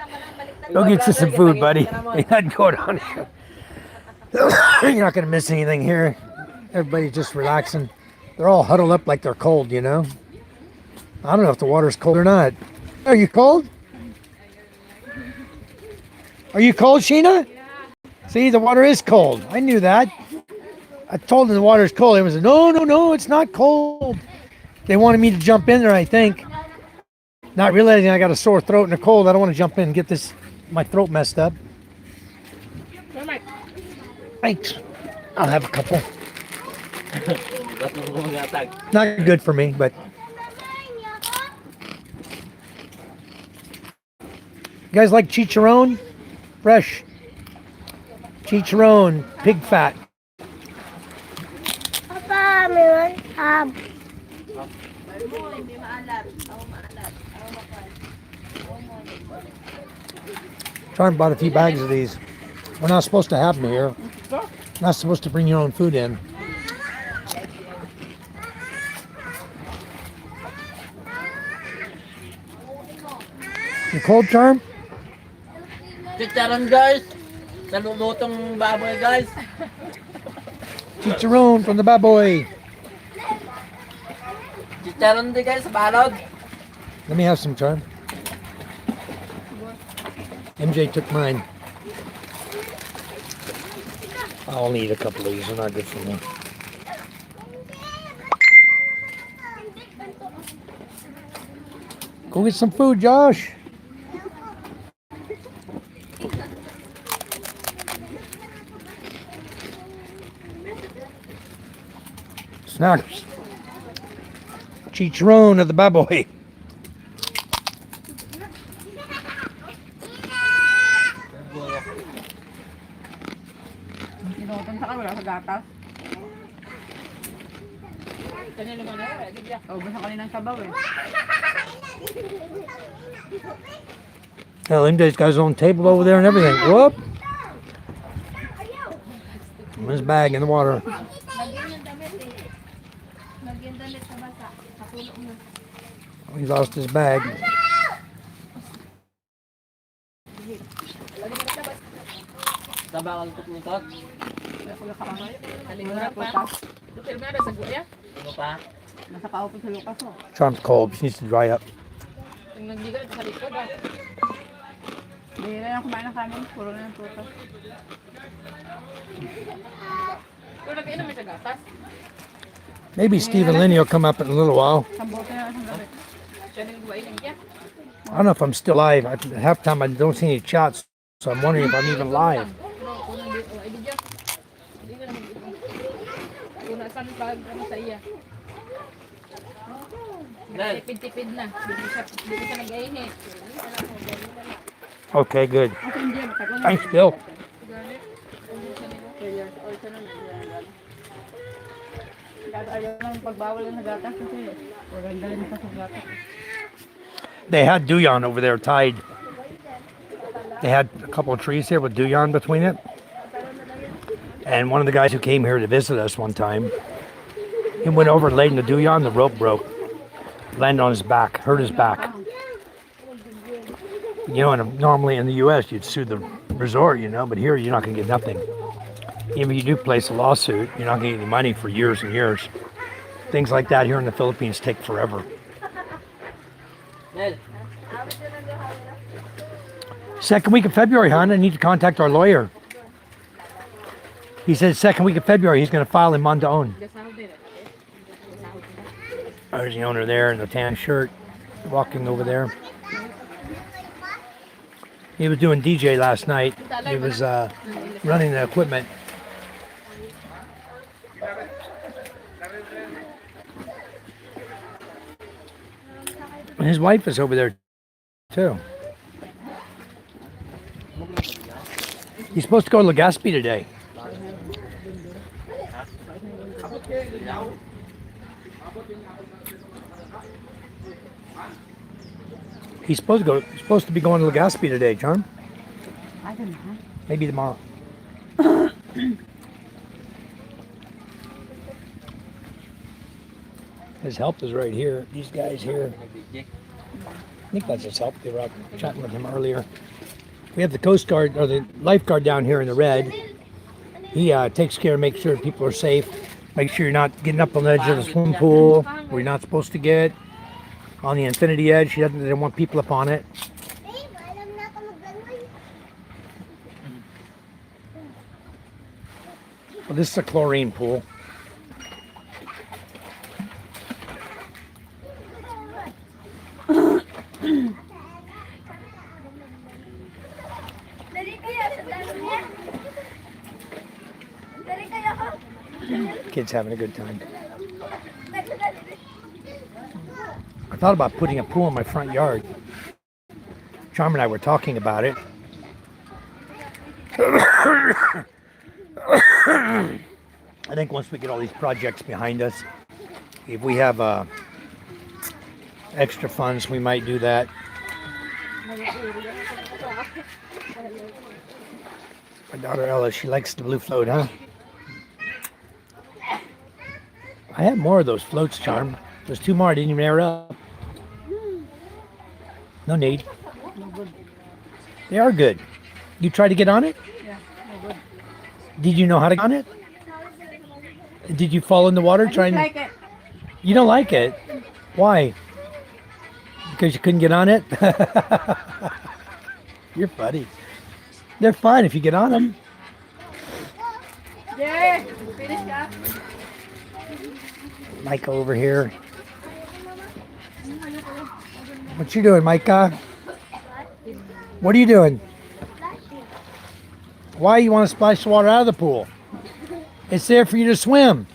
Go get you some food, buddy. Ain't nothing going on here. You're not going to miss anything here. Everybody's just relaxing. They're all huddled up like they're cold, you know? I don't know if the water's cold or not. Are you cold? Are you cold, Sheena? See, the water is cold. I knew that. I told them the water's cold. They was like, no, it's not cold. They wanted me to jump in there, I think. Not realizing I got a sore throat and a cold. I don't want to jump in and get my throat messed up. Thanks. I'll have a couple. Not good for me, but... You guys like chicharron? Fresh. Chicharron, pig fat. Papa, meron tab. Charm bought a few bags of these. We're not supposed to have them here. Not supposed to bring your own food in. You cold, Charm? Chicharon guys. Sa lulutong baboy guys. Chicharron from the baboy. Chicharon din guys sa balod. Let me have some, Charm. MJ took mine. I'll only eat a couple of these. They're not good for me. Go get some food, Josh. Snacks. Chicharron of the baboy. Inutan sa wala sa gatas. Kanina naman eh. Ubus na kaninang sabaw eh. Hell, MJ's got his own table over there and everything. Whoop. His bag in the water. He lost his bag. Tabakal ko nito. Wala pa. Ano pa? Nasa kaupo sa Lucas oh. Charm's cold. She needs to dry up. Hindi na lang kumain ng kanin. Puro na ng puto. Maybe Steve and Lenny will come up in a little while. Sambote na sa gabi. I don't know if I'm still live. At half time I don't see any chats, so I'm wondering if I'm even live. Tipid-tipid na. Hindi ka nag-aihi. Okay, good. Okay, hindi. Matagal na. Thanks, Bill. Ayaw ng pagbawal ng gatas kasi maganda rin pa sa gatas. They had duyan over there tied. They had a couple of trees here with duyan between it. And one of the guys who came here to visit us one time, he went over and laid in the duyan, the rope broke. Landed on his back, hurt his back. You know, and normally in the U.S. you'd sue the resort, you know, but here you're not going to get nothing. Even if you do place a lawsuit, you're not going to get any money for years and years. Things like that here in the Philippines take forever. Second week of February, hon, I need to contact our lawyer. He said second week of February he's going to file in Mondaon. There's the owner there in the tan shirt, walking over there. He was doing DJ last night. He was running the equipment. And his wife is over there too. He's supposed to go to Legazpi today. He's supposed to be going to Legazpi today, Charm. I don't know. Maybe tomorrow. His help is right here. These guys here. I think that's his help. They were out chatting with him earlier. We have the Coast Guard or the lifeguard down here in the red. He takes care of making sure people are safe. Make sure you're not getting up on the edge of the swimming pool where you're not supposed to get. On the infinity edge, they don't want people up on it. Well, this is a chlorine pool. Kids having a good time. I thought about putting a pool in my front yard. Charm and I were talking about it. I think once we get all these projects behind us, if we have extra funds, we might do that. My daughter Ella, she likes the blue float, huh? I had more of those floats, Charm. There's 2 more. I didn't even air up. No need. No good. They are good. You tried to get on it? Yeah, no good. Did you know how to get on it? Did you fall in the water I trying? don't like it. You don't like it? Why? Because you couldn't get on it? You're funny. They're fun if you get on them. Yeah, finish ka. Micah over here. What you doing, Micah? What are you doing? Why you want to splash the water out of the pool? It's there for you to swim.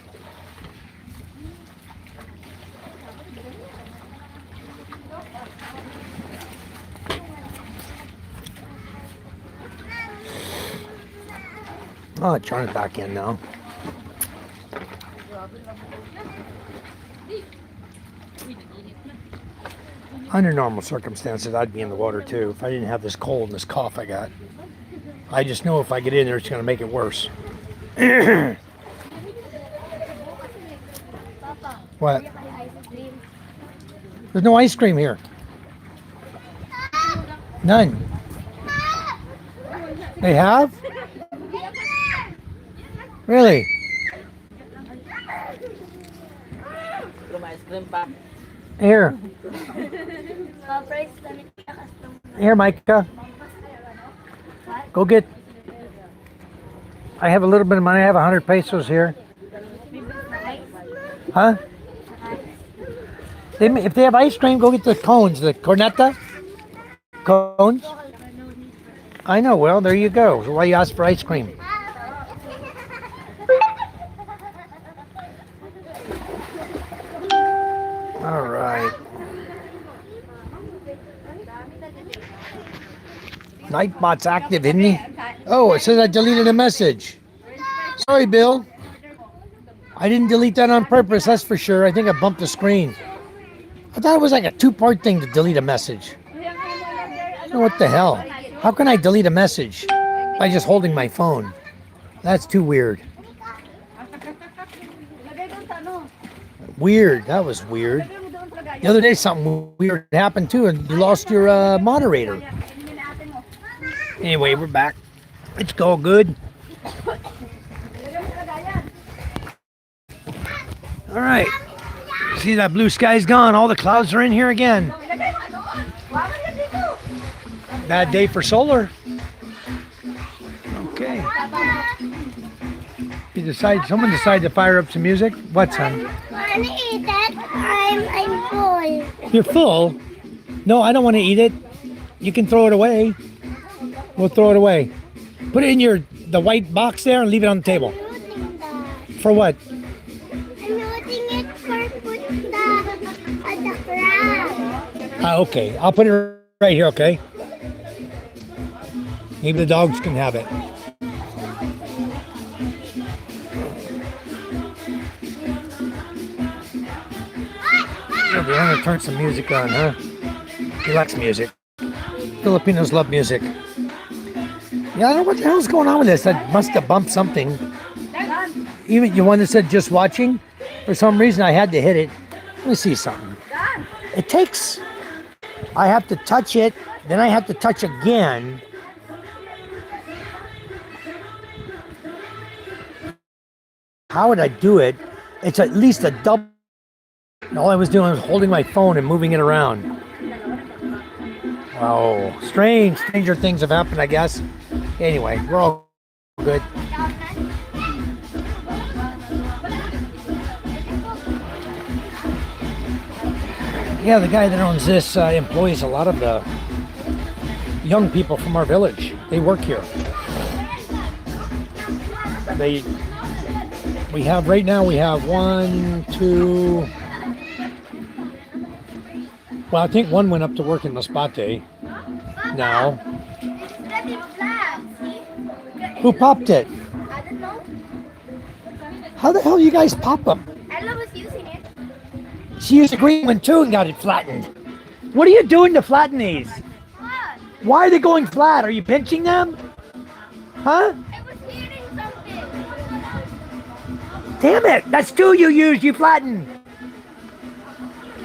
Oh, turn it back in now. Under normal circumstances, I'd be in the water too if I didn't have this cold and this cough I got. I just know if I get in there, it's going to make it worse. What? There's no ice cream here. None. They have? Really? Ice cream pa. Here. Here, Micah. Go get. I have a little bit of money. I have 100 pesos here. Huh? If they have ice cream, go get the cones, the corneta cones. I know. Well, there you go. So why you ask for ice cream? All right. Nightbot's active, isn't he? Oh, it says I deleted a message. Sorry, Bill. I didn't delete that on purpose, that's for sure. I think I bumped the screen. I thought it was like a 2-part thing to delete a message. What the hell? How can I delete a message by just holding my phone? That's too weird. Weird. That was weird. The other day something weird happened too, and you lost your moderator. Anyway, we're back. It's all good. All right. See, that blue sky's gone. All the clouds are in here again. Bad day for solar. Okay. Someone decided to fire up some music. What, son? I want to eat it. I'm full. You're full? No, I don't want to eat it. You can throw it away. We'll throw it away. Put it in the white box there and leave it on the table. Looting that. For what? I'm looting it for put the crab. Okay. I'll put it right here, okay? Maybe the dogs can have it. Yeah, we're gonna turn some music on, huh? He likes music. Filipinos love music. Yeah, I don't know what the hell's going on with this. I must have bumped something. Even you one that said just watching. For some reason, I had to hit it. Let me see something. It takes. I have to touch it, then I have to touch again. How would I do it? It's at least a double. All I was doing was holding my phone and moving it around. Oh, stranger things have happened, I guess. Anyway, we're all good. Yeah, the guy that owns this employs a lot of the young people from our village. They work here. We have 1, 2. Well, I think one went up to work in Masbate now. Who popped it? I don't know. How the hell you guys pop them? Ella was using it. She used a green one too and got it flattened. What are you doing to flatten these? What? Why are they going flat? Are you pinching them? Huh? I was hearing something. Damn it! That's two you used, you flattened.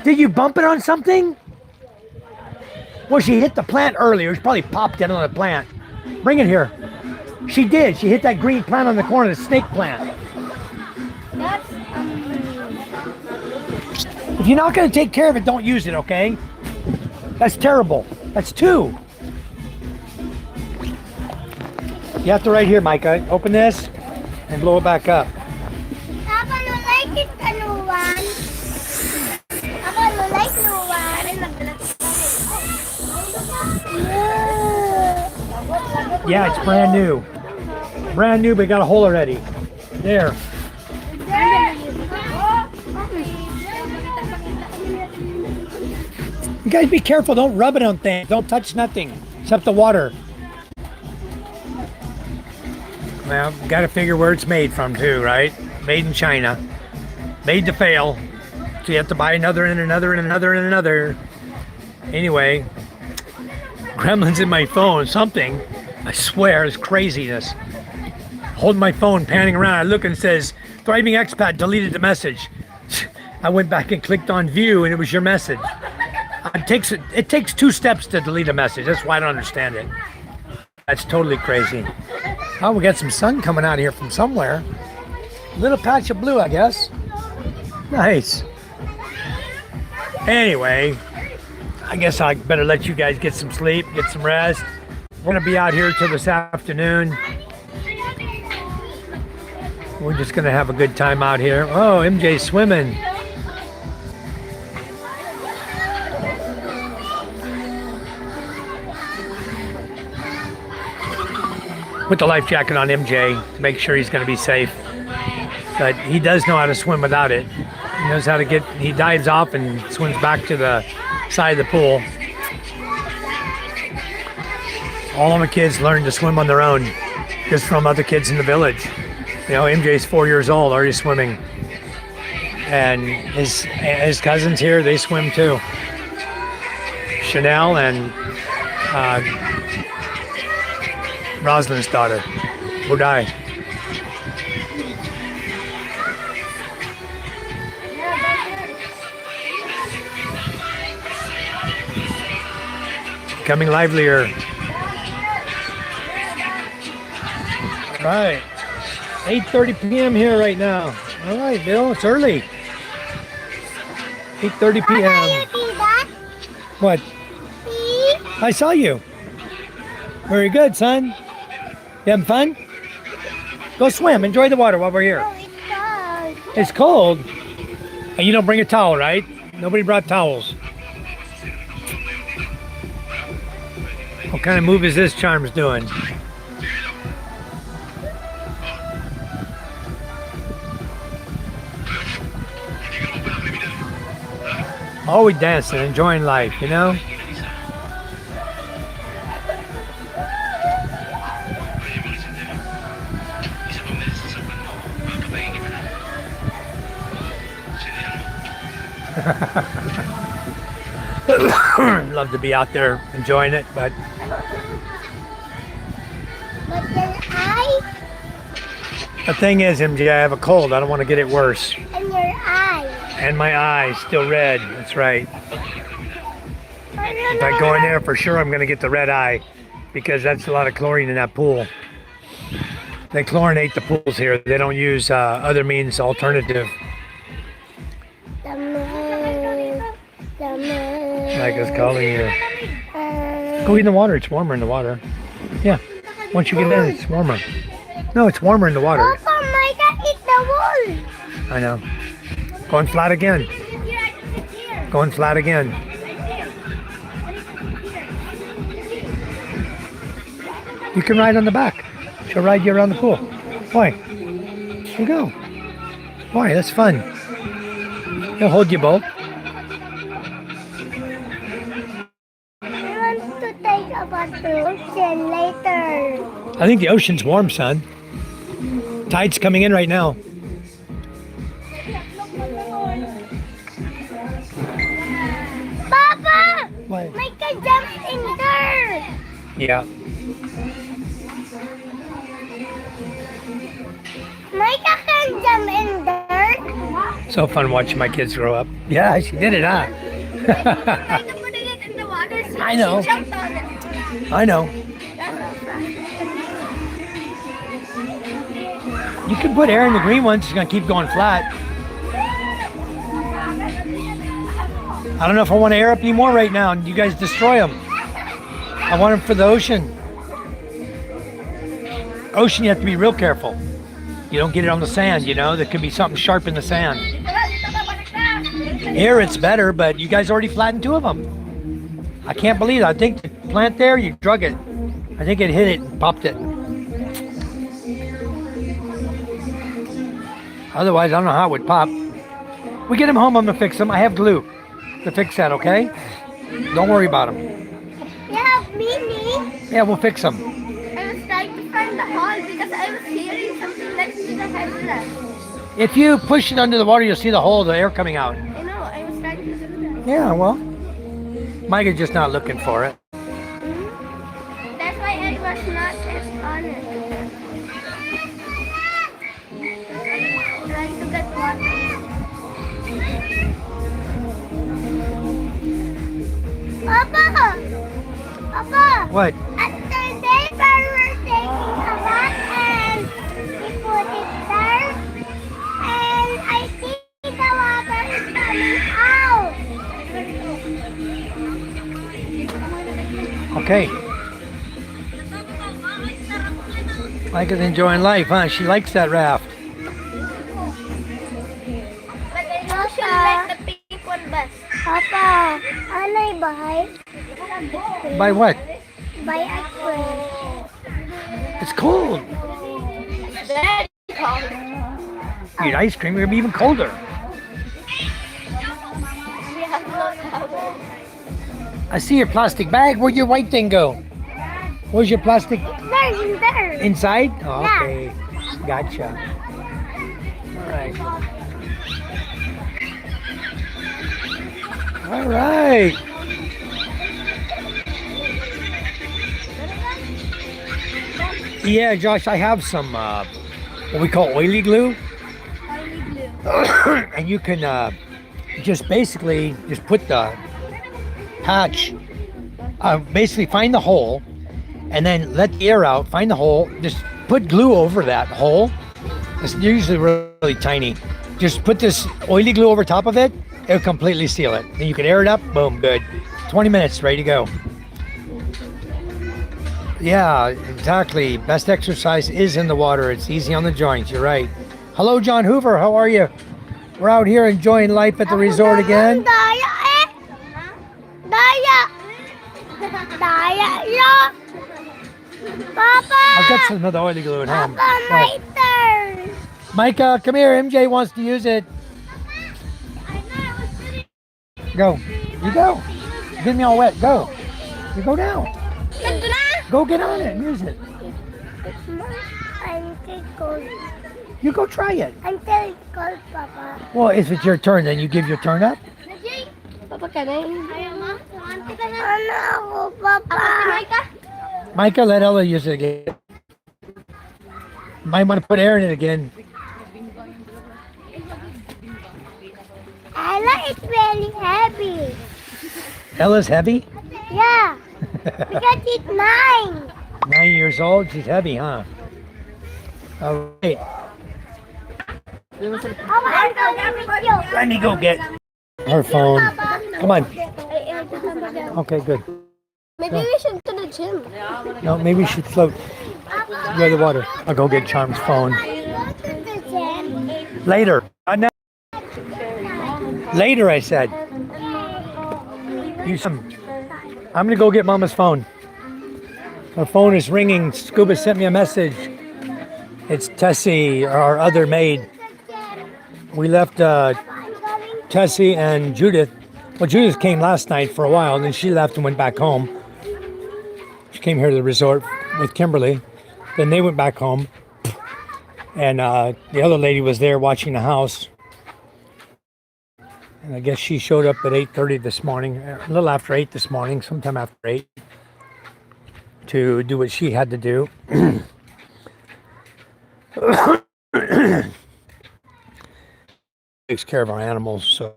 Did you bump it on something? Well, she hit the plant earlier. She probably popped it on the plant. Bring it here. She did. She hit that green plant on the corner, the snake plant. That's If you're not going to take care of it, don't use it, okay? That's terrible. That's two. You have to right here, Micah. Open this and blow it back up. Papa, no like it ka nuwan. Papa, no like nuwan. Yeah, it's brand new. Brand new, but got a hole already. There. You guys be careful. Don't rub it on things. Don't touch nothing except the water. Well, got to figure where it's made from too, right? Made in China. Made to fail. So you have to buy another and another and another and another. Anyway, gremlins in my phone. Something. I swear, it's craziness. Holding my phone, panning around. I look and it says, Thriving Expat deleted the message. I went back and clicked on view and it was your message. It takes 2 steps to delete a message. That's why I don't understand it. That's totally crazy. Oh, we got some sun coming out here from somewhere. Little patch of blue, I guess. Nice. Anyway, I guess I better let you guys get some sleep, get some rest. We're gonna be out here till this afternoon. We're just gonna have a good time out here. Oh, MJ's swimming. Put the life jacket on MJ to make sure he's going to be safe. But he does know how to swim without it. He knows how to he dives off and swims back to the side of the pool. All of my kids learned to swim on their own, just from other kids in the village. You know, MJ's 4 years old, already swimming. And his cousins here, they swim too. Chanel and Rosalind's daughter, Budai. Becoming livelier. All right, 8:30 p.m. here right now. All right, Bill, it's early. 8:30 p.m. You see that? What? See? I saw you. Very good, son. You having fun? Go swim. Enjoy the water while we're here. Oh, it's cold. It's cold. And you don't bring a towel, right? Nobody brought towels. What kind of move is this Charms doing? Always dancing, enjoying life, you know? Love to be out there enjoying it, but then the thing is, MJ, I have a cold. I don't want to get it worse. and your eye. And my eyes still red. That's right. If I go in there, for sure I'm going to get the red eye because that's a lot of chlorine in that pool. They chlorinate the pools here. They don't use other means alternative. Like it's calling you. Go get in the water. It's warmer in the water. Yeah. Once you get in, it's warmer. No, it's warmer in the water. Papa, my God, it's the wall. I know. Going flat again. Going flat again. You can ride on the back. She'll ride you around the pool. Why? You go. Why? That's fun. He'll hold you both. I want to take a vacation later. I think the ocean's warm, son. Tide's coming in right now. Papa! What? Micah jumped in there! Yeah. Micah, can jump in dirt. So fun watching my kids grow up. Yeah, she did it, huh? Like putting it in the water. I know. She jumped on it. I know. You can put air in the green ones. It's gonna keep going flat. I don't know if I want to air up anymore right now, and you guys destroy them. I want them for the ocean. Ocean, you have to be real careful. You don't get it on the sand, you know. There could be something sharp in the sand. Here it's better, but you guys already flattened 2 of them. I can't believe it. I think the plant there, you drug it. I think it hit it and popped it. Otherwise, I don't know how it would pop. We get them home, I'm gonna fix them. I have glue to fix that, okay? Don't worry about them. Yeah, Mimi. Yeah, we'll fix them. I was trying to find the hole because I was hearing something next to the headlamp. If you push it under the water, you'll see the hole, the air coming out. I know, I was trying to do that. Yeah, well, Mike is just not looking for it. That's why I was not as honest. Trying to get water. Papa! Papa! What? At the day where we're taking a bath and we put it there and I see the water is coming out. Okay. Mike is enjoying life, huh? She likes that raft. But I know she like the pink one best. Papa, ano I buy? By what? Buy ice cream. It's cold. Very cold. Eat ice cream, it'll be even colder. We have no towel. I see your plastic bag. Where'd your white thing go? Where's your plastic? There, in there. Inside? Oh, Yeah. okay. Gotcha. All right. All right. Yeah, Josh, I have some what we call oily glue. And you can just basically just put the patch, basically find the hole and then let the air out, find the hole, just put glue over that hole. It's usually really tiny. Just put this oily glue over top of it, it'll completely seal it. Then you can air it up, boom, good. 20 minutes, ready to go. Yeah, exactly. Best exercise is in the water. It's easy on the joints, you're right. Hello, John Hoover, how are you? We're out here enjoying life at the resort again. Daya eh. Daya. Daya yo. Papa. I've got some another oily glue at home. Papa, my turn. Micah, come here. MJ wants to use it. Go. You go. Get me all wet. Go. You go down. Ito na. Go get on it and use it. I'm too cold. You go try it. I'm too cold, Papa. Well, if it's your turn, then you give your turn up. Papa ka na yun. Ayaw mo? Kumante ka na. Ano ako, Papa? Ako si Micah. Micah, let Ella use it again. Might want to put air in it again. Ella is really heavy. Ella's heavy? Yeah. Because it's 9. 9 years old. She's heavy, huh? All right. Papa, I'm going with you. Let me go get her phone. Come on. Okay, good. Maybe we should to the gym. No, maybe we should float near the water. I'll go get Charm's phone. Go to the gym. Later. Not now. Later, I said. I'm gonna go get Mama's phone. Her phone is ringing. Scuba sent me a message. It's Tessie, our other maid. We left Tessie and Judith. Well, Judith came last night for a while, and then she left and went back home. She came here to the resort with Kimberly. Then they went back home. And the other lady was there watching the house. And I guess she showed up at 8:30 this morning, a little after 8 this morning, sometime after 8, to do what she had to do. takes care of our animals. So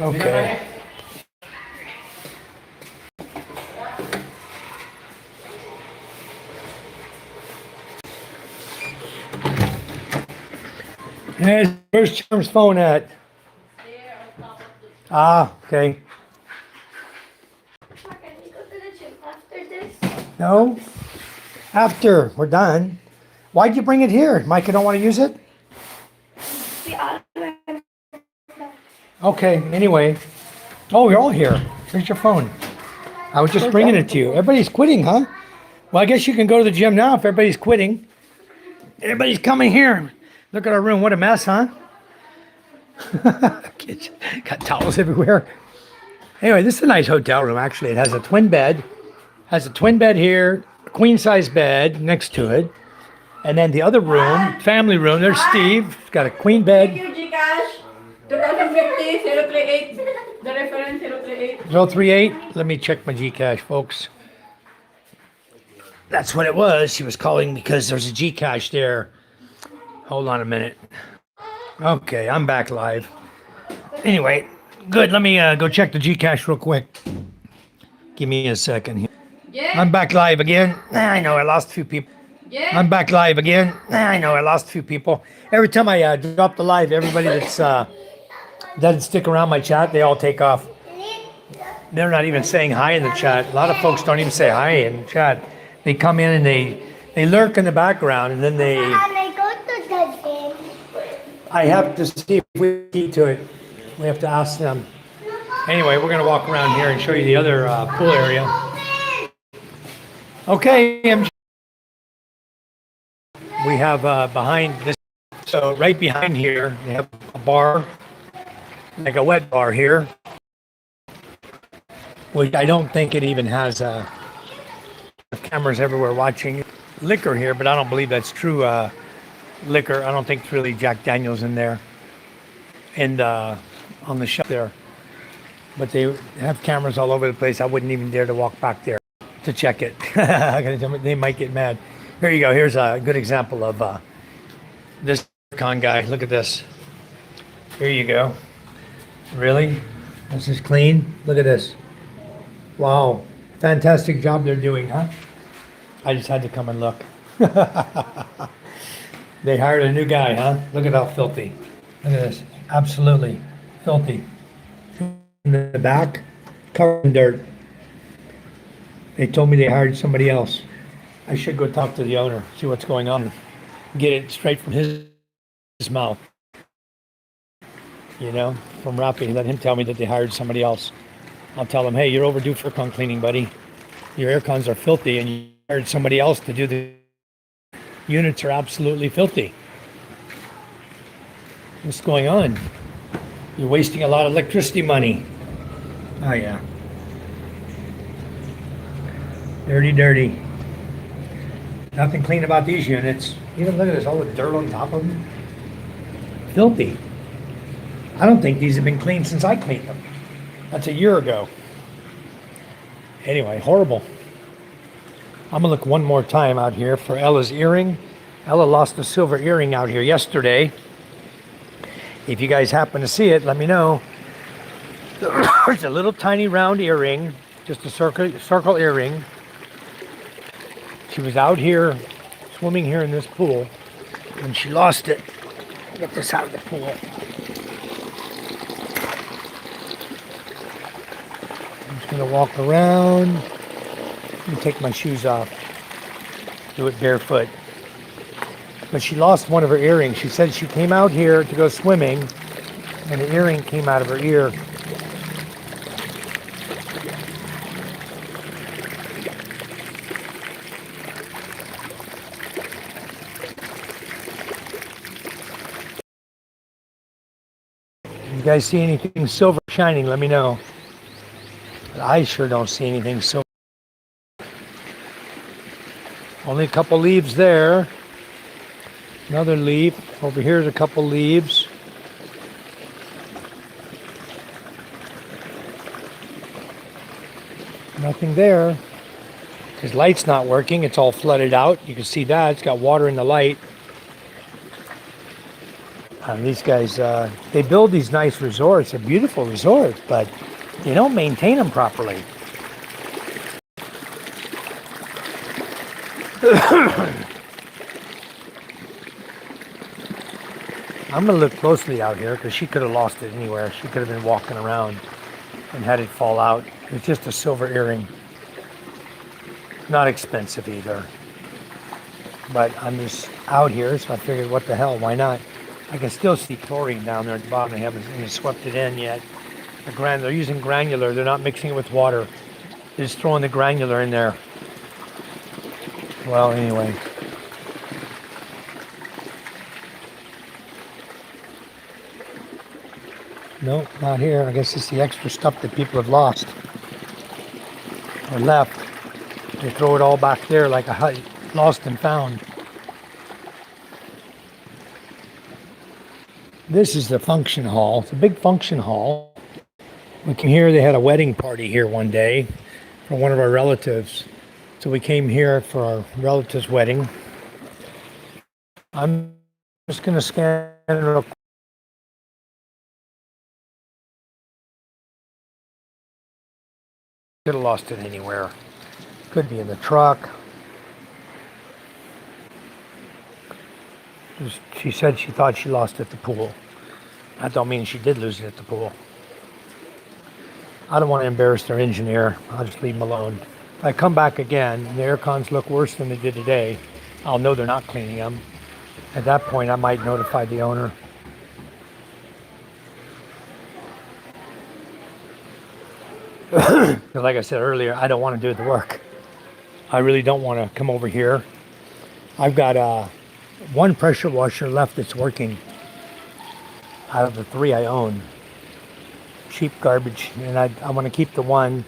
okay. Where's Charm's phone at? Ah, okay. Can we go to the gym after this? No, after we're done. Why'd you bring it here? Micah don't want to use it? We all Okay, anyway. Oh, you're all here. Here's your phone. I was just bringing it to you. Everybody's quitting, huh? Well, I guess you can go to the gym now if everybody's quitting. Everybody's coming here. Look at our room. What a mess, huh? Kids got towels everywhere. Anyway, this is a nice hotel room, actually. It has a twin bed. Has a twin bed here, a queen size bed next to it. And then the other room, family room, there's Steve. He's got a queen Thank bed. you, Gcash. 2050, 038. The reference, 038. 038. Let me check my Gcash, folks. That's what it was. She was calling because there's a Gcash there. Hold on a minute. Okay, I'm back live. Anyway, good. Let me go check the Gcash real quick. Give me a second here. Yeah, I'm back live again. I know I lost a few people. yeah. I'm back live again. I know I lost a few people. Every time I drop the live, everybody that's doesn't stick around my chat, they all take off. They're not even saying hi in the chat. A lot of folks don't even say hi in the chat. They come in and they lurk in the background, and then they. Can I go to the gym? I have to see if we key to it. We have to ask them. Anyway, we're gonna walk around here and show you the other pool area. Okay, we have behind this. So right behind here, they have a bar, like a wet bar here, which I don't think it even has cameras everywhere watching. Liquor here, but I don't believe that's true liquor. I don't think it's really Jack Daniels in there and on the shelf there. But they have cameras all over the place. I wouldn't even dare to walk back there to check it. They might get mad. Here you go. Here's a good example of this con guy. Look at this. Here you go. Really? This is clean. Look at this. Wow. Fantastic job they're doing, huh? I just had to come and look. They hired a new guy, huh? Look at how filthy. Look at this. Absolutely filthy. In the back, covered in dirt. They told me they hired somebody else. I should go talk to the owner, see what's going on. Get it straight from his mouth. You know, from Rafi. Let him tell me that they hired somebody else. I'll tell him, hey, you're overdue for aircon cleaning, buddy. Your aircons are filthy and you hired somebody else to do the units are absolutely filthy. What's going on? You're wasting a lot of electricity money. Oh yeah. Dirty, dirty. Nothing clean about these units. Even look at this, all the dirt on top of them. Filthy. I don't think these have been cleaned since I cleaned them. That's a year ago. Anyway, horrible. I'm gonna look one more time out here for Ella's earring. Ella lost a silver earring out here yesterday. If you guys happen to see it, let me know. There's a little tiny round earring, just a circle earring. She was out here swimming here in this pool and she lost it. Get this out of the pool. I'm just gonna walk around and take my shoes off. Do it barefoot. But she lost one of her earrings. She said she came out here to go swimming and the earring came out of her ear. You guys see anything silver shining, let me know. But I sure don't see anything silver. Only a couple leaves there. Another leaf. Over here's a couple leaves. Nothing there. His light's not working. It's all flooded out. You can see that. It's got water in the light. These guys, they build these nice resorts. They're beautiful resorts, but they don't maintain them properly. I'm going to look closely out here because she could have lost it anywhere. She could have been walking around and had it fall out. It's just a silver earring. Not expensive either. But I'm just out here, so I figured, what the hell, why not? I can still see chlorine down there at the bottom. They haven't even swept it in yet. They're using granular. They're not mixing it with water. They're just throwing the granular in there. Well, anyway. Nope, not here. I guess it's the extra stuff that people have lost or left. They throw it all back there like a hut, lost and found. This is the function hall. It's a big function hall. We can hear they had a wedding party here one day for one of our relatives. So we came here for our relative's wedding. I'm just going to scan it real quick. Could have lost it anywhere. Could be in the truck. She said she thought she lost it at the pool. That don't mean she did lose it at the pool. I don't want to embarrass their engineer. I'll just leave them alone. If I come back again and the air cons look worse than they did today, I'll know they're not cleaning them. At that point, I might notify the owner. Like I said earlier, I don't want to do the work. I really don't want to come over here. I've got one pressure washer left that's working out of the 3 I own. Cheap garbage, and I want to keep the one.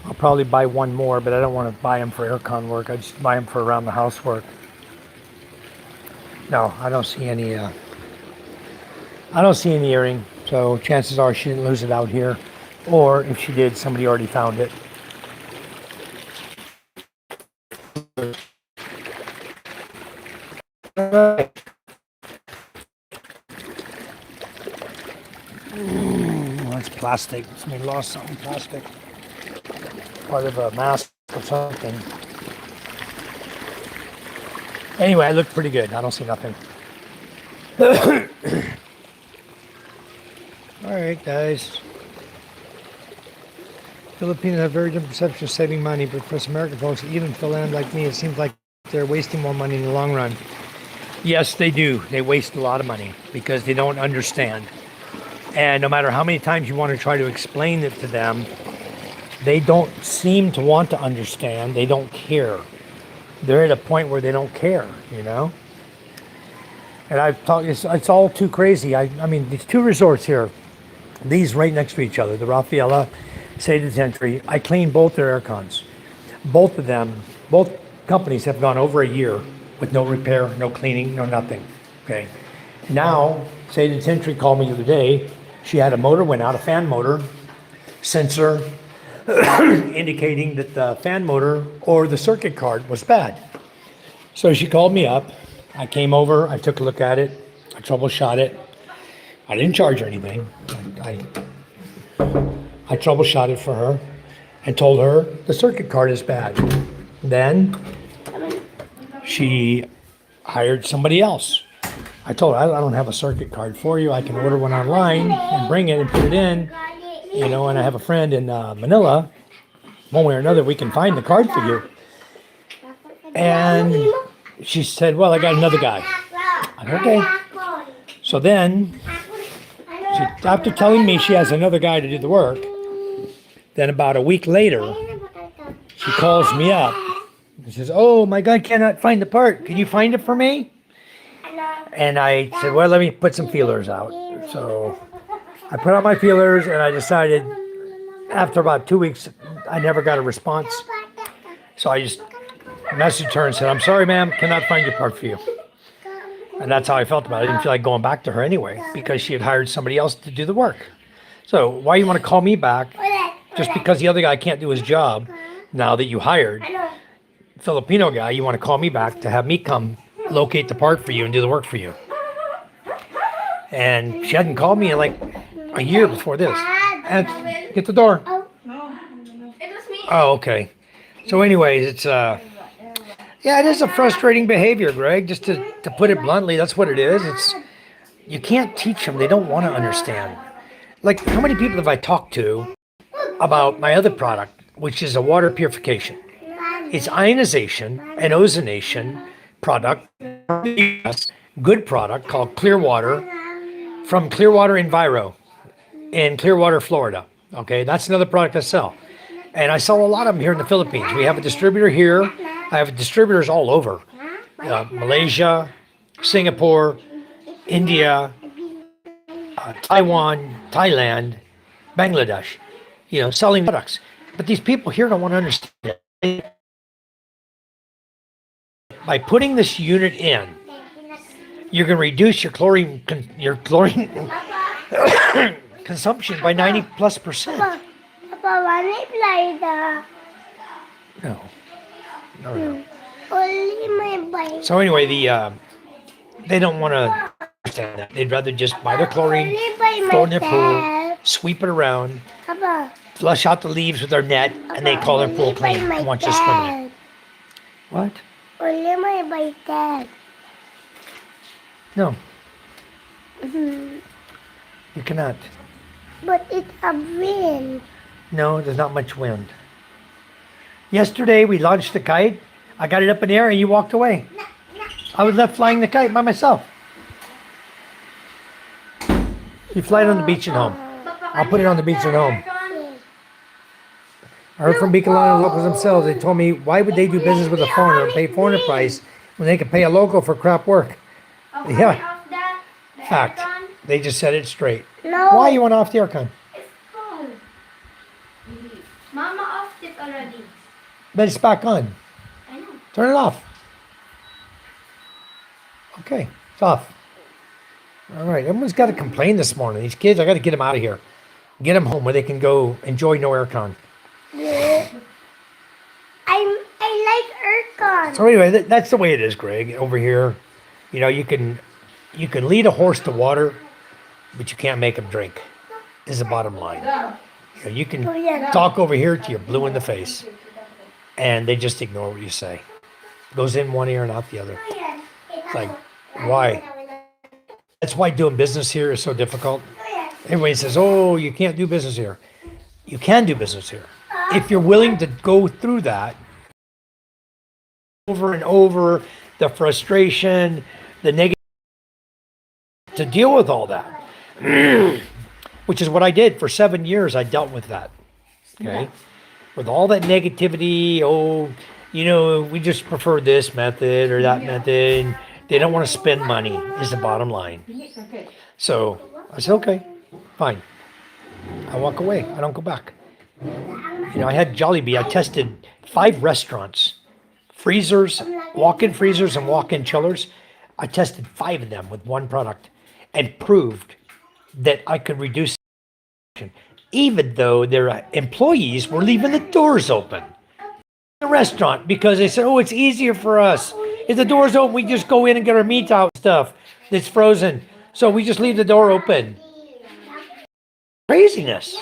I'll probably buy one more, but I don't want to buy them for aircon work. I just buy them for around the house work. No, I don't see any. I don't see any earring, so chances are she didn't lose it out here, or if she did, somebody already found it. That's plastic. Somebody lost something plastic. Part of a mask or something. Anyway, it looked pretty good. I don't see nothing. Alright, guys. Filipinos have very different perception of saving money, but for some American folks, even for land like me, it seems like they're wasting more money in the long run. Yes, they do. They waste a lot of money because they don't understand. And no matter how many times you want to try to explain it to them, they don't seem to want to understand. They don't care. They're at a point where they don't care, you know? And I've talked, it's all too crazy. I mean, these 2 resorts here, these right next to each other, the Rafaela, Seda Gentry, I cleaned both their air cons. Both of them, both companies have gone over a year with no repair, no cleaning, no nothing, okay? Now, Seda Gentry called me the other day. She had a motor went out, a fan motor, sensor, indicating that the fan motor or the circuit card was bad. So she called me up. I came over, I took a look at it, I troubleshot it. I didn't charge her anything. I troubleshot it for her and told her the circuit card is bad. Then she hired somebody else. I told her, I don't have a circuit card for you. I can order one online and bring it and put it in. You know, and I have a friend in Manila. One way or another, we can find the card for you. And she said, well, I got another guy. I said, okay. So then, after telling me she has another guy to do the work, then about a week later, she calls me up and says, oh, my guy cannot find the part. Can you find it for me? And I said, well, let me put some feelers out. So I put out my feelers, and I decided after about 2 weeks, I never got a response. So I just messaged her and said, I'm sorry, ma'am, cannot find your part for you. And that's how I felt about it. I didn't feel like going back to her anyway because she had hired somebody else to do the work. So why you want to call me back just because the other guy can't do his job now that you hired? Filipino guy, you want to call me back to have me come locate the part for you and do the work for you. And she hadn't called me in like a year before this. And get the door. Oh, okay. So anyways, it's yeah, it is a frustrating behavior, Greg. Just to put it bluntly, that's what it is. It's you can't teach them. They don't want to understand. Like how many people have I talked to about my other product, which is a water purification? It's ionization and ozonation product, good product called Clearwater from Clearwater Enviro in Clearwater, Florida. Okay, that's another product I sell. And I sell a lot of them here in the Philippines. We have a distributor here. I have distributors all over. Malaysia, Singapore, India, Taiwan, Thailand, Bangladesh, selling products. But these people here don't want to understand it. By putting this unit in, you can reduce your chlorine consumption by 90+%. Papa, wanna play the No. only my bike? So anyway, they don't want to understand that. They'd rather just buy their chlorine, Only by throw it in their pool, myself. sweep it around, Papa, flush out the leaves with their net, and they call their pool only by clean and want you to swim in it. myself. What? Only my bike. No, Mhm. you cannot. But it's a wind. No, there's not much wind. Yesterday we launched the kite. I got it up in the air and you walked away. I was left flying the kite by myself. You fly it on the beach and home. I'll put it on the beach and home. I heard from Bicolano locals themselves. They told me, why would they do business with a foreigner and pay foreigner price when they could pay a local for crap work? Yeah, fact. They just said it straight. No. Why you want off the aircon? It's cold. Mama offed it already. But it's back on. I know. Turn it off. Okay, it's off. All right, everyone's got to complain this morning. These kids, I got to get them out of here. Get them home where they can go enjoy no aircon. I like aircon. So anyway, that's the way it is, Greg. Over here, you can lead a horse to water, but you can't make him drink. Is the bottom line. You can talk over here till you're blue in the face, and they just ignore what you say. Goes in one ear and out the other. It's like, why? That's why doing business here is so difficult. Everybody says, oh, you can't do business here. You can do business here. If you're willing to go through that over and over, the frustration, the negative, to deal with all that, which is what I did for 7 years. I dealt with that. Okay. With all that negativity. Oh, we just prefer this method or that method. And they don't want to spend money is the bottom line. So I said, okay, fine. I walk away. I don't go back. I had Jollibee. I tested 5 restaurants, freezers, walk-in freezers and walk-in chillers. I tested 5 of them with one product and proved that I could reduce, even though their employees were leaving the doors open. The restaurant, because they said, oh, it's easier for us. If the door's open, we just go in and get our meat out stuff that's frozen. So we just leave the door open. Craziness.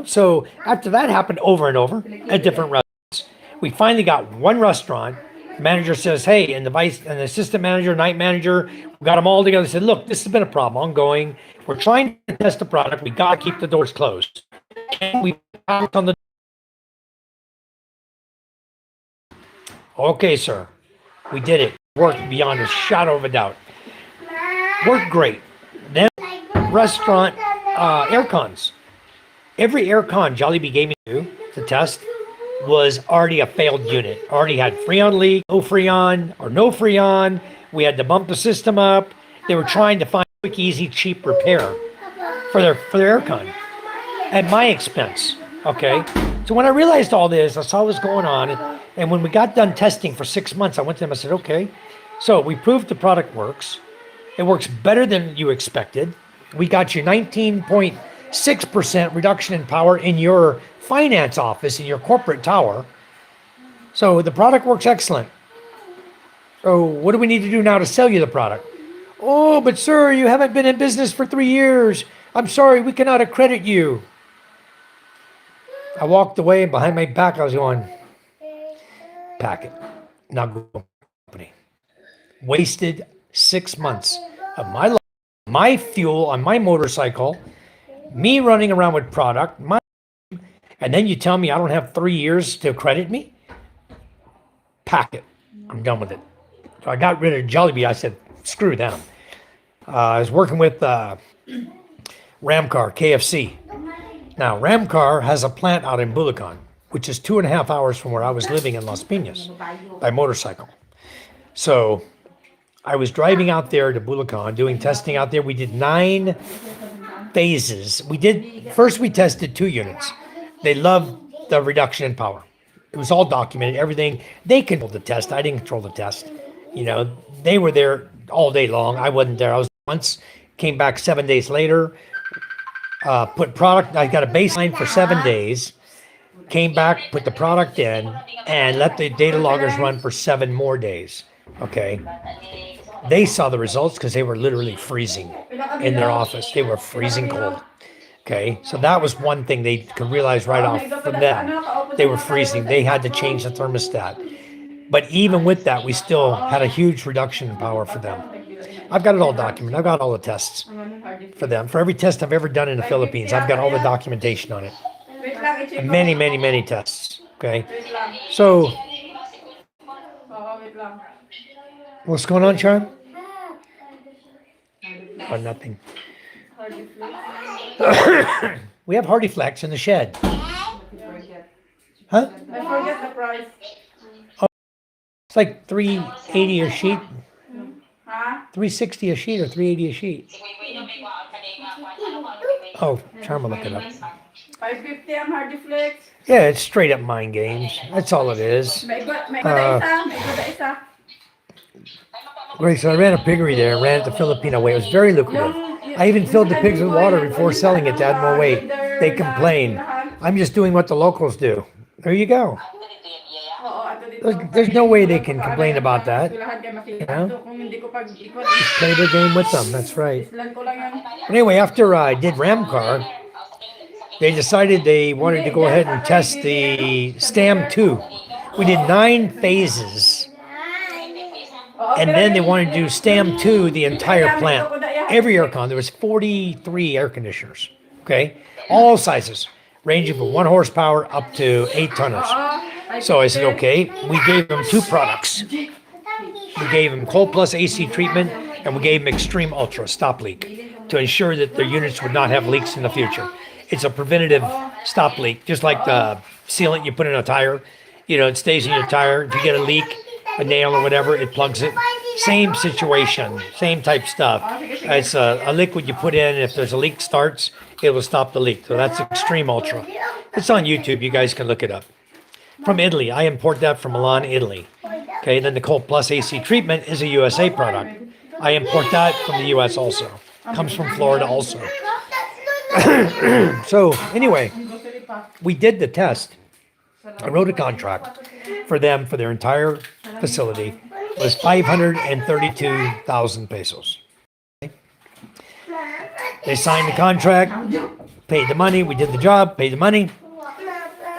So after that happened over and over at different restaurants, we finally got one restaurant. The manager says, hey, and the assistant manager, night manager, we got them all together. Said, look, this has been a problem ongoing. We're trying to test the product. We got to keep the doors closed. And we out on the. Okay, sir. We did it. Worked beyond a shadow of a doubt. Worked great. Then restaurant air cons. Every aircon Jollibee gave me to test was already a failed unit. Already had Freon leak, no Freon, or no Freon. We had to bump the system up. They were trying to find a quick, easy, cheap repair for their aircon at my expense. Okay. So when I realized all this, I saw what was going on. And when we got done testing for 6 months, I went to them and said, okay, So we proved the product works. It works better than you expected. We got you 19.6% reduction in power in your finance office, in your corporate tower. So the product works excellent. So what do we need to do now to sell you the product? Oh, but sir, you haven't been in business for 3 years. I'm sorry, we cannot accredit you. I walked away, and behind my back I was going, pack it, not good company. Wasted 6 months of my life, my fuel on my motorcycle, me running around with product, and then you tell me I don't have 3 years to credit me? Pack it. I'm done with it. So I got rid of Jollibee. I said, screw them. I was working with Ramcar, KFC. Now, Ramcar has a plant out in Bulacan, which is 2.5 hours from where I was living in Las Piñas by motorcycle. So I was driving out there to Bulacan, doing testing out there. We did 9 phases. First we tested 2 units. They loved the reduction in power. It was all documented, everything. They controlled the test. I didn't control the test. You know, they were there all day long. I wasn't there. I was once, came back 7 days later, put product, I got a baseline for 7 days, came back, put the product in, and let the data loggers run for 7 more days. Okay. They saw the results because they were literally freezing in their office. They were freezing cold. Okay. So that was one thing they could realize right off from them. They were freezing. They had to change the thermostat. But even with that, we still had a huge reduction in power for them. I've got it all documented. I've got all the tests for them. For every test I've ever done in the Philippines, I've got all the documentation on it. And many, many, many tests. Okay. So, what's going on, Charm? Oh, nothing. We have Hardy Flex in the shed. Huh? I forget the price. It's like $380 a sheet. Huh? $360 a sheet or $380 a sheet. Oh, Charm will look it up. $550 ang Hardy Flex. Yeah, it's straight up mind games. That's all it is. May goda isa. Great, so I ran a piggery there, ran it the Filipino way. It was very lucrative. I even filled the pigs with water before selling it to add more weight. They complained. I'm just doing what the locals do. There you go. There's no way they can complain about that. You know? Just play the game with them. That's right. But anyway, after I did Ramcar, they decided they wanted to go ahead and test the STAM 2. We did 9 phases. And then they wanted to do STAM 2, the entire plant. Every aircon, there was 43 air conditioners. Okay? All sizes, ranging from 1 horsepower up to 8 tonners. So I said, okay, we gave them 2 products. We gave them Cold Plus AC treatment, and we gave them Extreme Ultra stop leak to ensure that their units would not have leaks in the future. It's a preventative stop leak, just like the sealant you put in a tire. You know, it stays in your tire. If you get a leak, a nail or whatever, it plugs it. Same situation, same type stuff. It's a liquid you put in, and if there's a leak starts, it will stop the leak. So that's Extreme Ultra. It's on YouTube. You guys can look it up. From Italy. I import that from Milan, Italy. Okay, then the Cold Plus AC treatment is a USA product. I import that from the US also. Comes from Florida also. So anyway, we did the test. I wrote a contract for them for their entire facility. It was 532,000 pesos. They signed the contract, paid the money, we did the job, paid the money.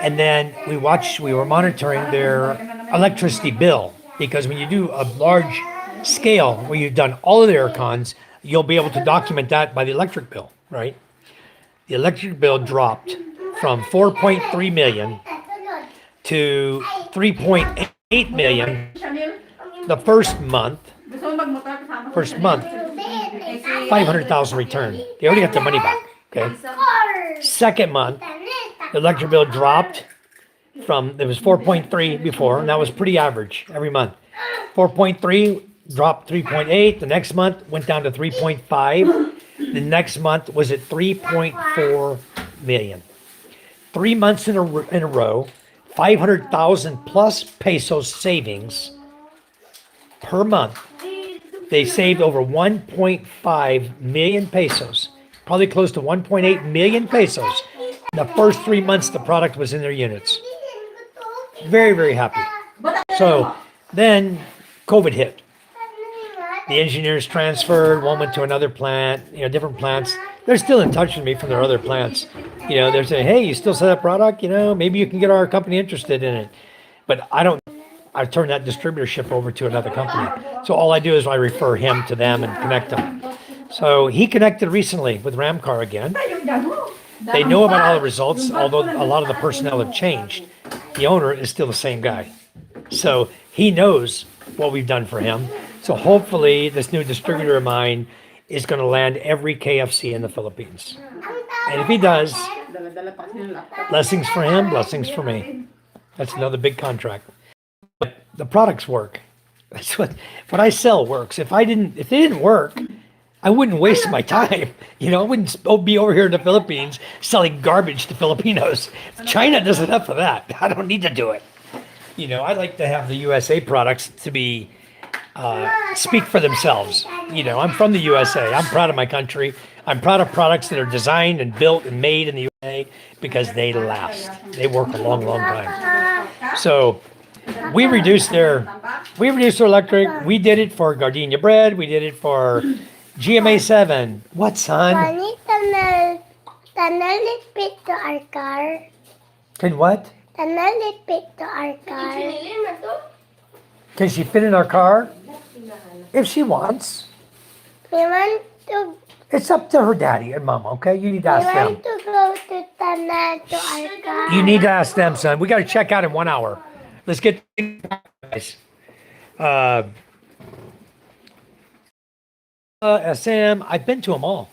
And then we were monitoring their electricity bill, because when you do a large scale where you've done all of the aircons, you'll be able to document that by the electric bill, right? The electric bill dropped from 4.3 million to 3.8 million the first month. 500,000 return. They already got their money back, okay? Second month, the electric bill dropped from, it was 4.3 before, and that was pretty average every month. 4.3 dropped 3.8. The next month went down to 3.5. The next month was at 3.4 million. 3 months in a row, 500,000 plus pesos savings per month They saved over 1.5 million pesos, probably close to 1.8 million pesos. The first 3 months the product was in their units. Very, very happy. So then COVID hit. The engineers transferred, one went to another plant, different plants. They're still in touch with me from their other plants. They're saying, hey, you still sell that product? Maybe you can get our company interested in it. But I turned that distributorship over to another company. So all I do is I refer him to them and connect them. So he connected recently with Ramcar again. They know about all the results, although a lot of the personnel have changed. The owner is still the same guy. So he knows what we've done for him. So hopefully this new distributor of mine is going to land every KFC in the Philippines. And if he does, Dala-dala pa kasi ng laptop. blessings for him, blessings for me. That's another big contract. But the products work. That's what I sell works. If they didn't work, I wouldn't waste my time. I wouldn't be over here in the Philippines selling garbage to Filipinos. China does enough of that. I don't need to do it. I like to have the USA products to be speak for themselves. I'm from the USA. I'm proud of my country. I'm proud of products that are designed and built and made in the USA because they last. They work a long, long time. So we reduced their electric. We did it for Gardenia Bread. We did it for GMA7. What, son? Honey, tunnel it to our car. Can what? Tunnel it to our car. Can she fit in our car? If she wants. We want to. It's up to her daddy and mama, okay? You need to We ask them. want to go to tunnel to our car. You need to ask them, son. We got to check out in 1 hour. Let's get guys. SM. I've been to them all.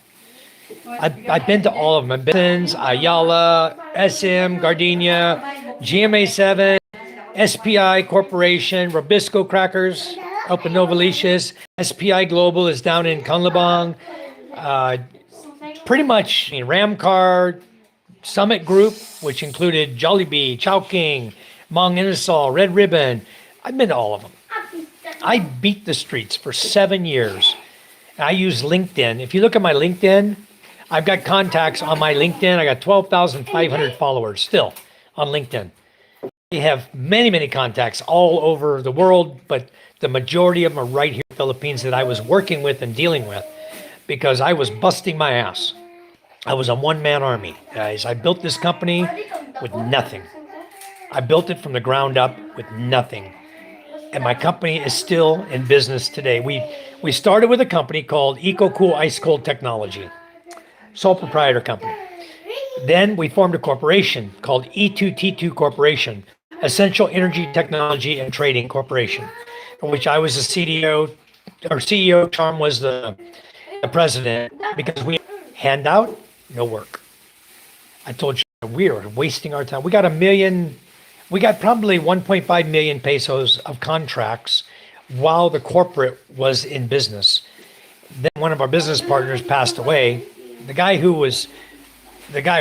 I've been to all of them. Ben's, Ayala, SM, Gardenia, GMA7, SPI Corporation, Robisco Crackers up in Novalicious. SPI Global is down in Canlabang. Pretty much Ramcar, Summit Group, which included Jollibee, Chowking, Mang Inasal, Red Ribbon. I've been to all of them. I beat the streets for 7 years. I use LinkedIn. If you look at my LinkedIn, I've got contacts on my LinkedIn. I got 12,500 followers still on LinkedIn. I have many, many contacts all over the world, but the majority of them are right here in the Philippines that I was working with and dealing with because I was busting my ass. I was a one-man army, guys. I built this company with nothing. I built it from the ground up with nothing. And my company is still in business today. We started with a company called EcoCool Ice Cold Technology, sole proprietor company. Then we formed a corporation called E2T2 Corporation, Essential Energy Technology and Trading Corporation, in which I was the CDO, or CEO, Charm was the president, because we handout, no work. I told you, we are wasting our time. We got probably 1.5 million pesos of contracts while the corporate was in business. Then one of our business partners passed away. The guy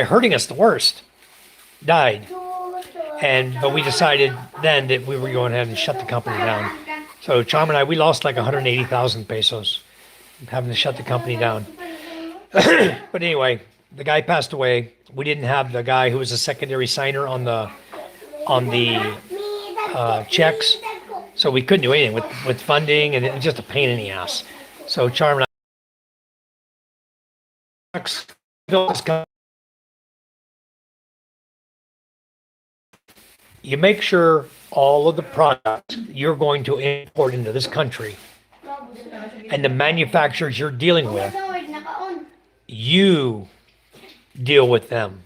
hurting us the worst died. But we decided then that we were going ahead and shut the company down. So Charm and I, we lost like 180,000 pesos having to shut the company down. But anyway, the guy passed away. We didn't have the guy who was a secondary signer on the checks. So we couldn't do anything with funding, and it was just a pain in the ass. So Charm and I built this company. You make sure all of the products you're going to import into this country and the manufacturers you're dealing with, you deal with them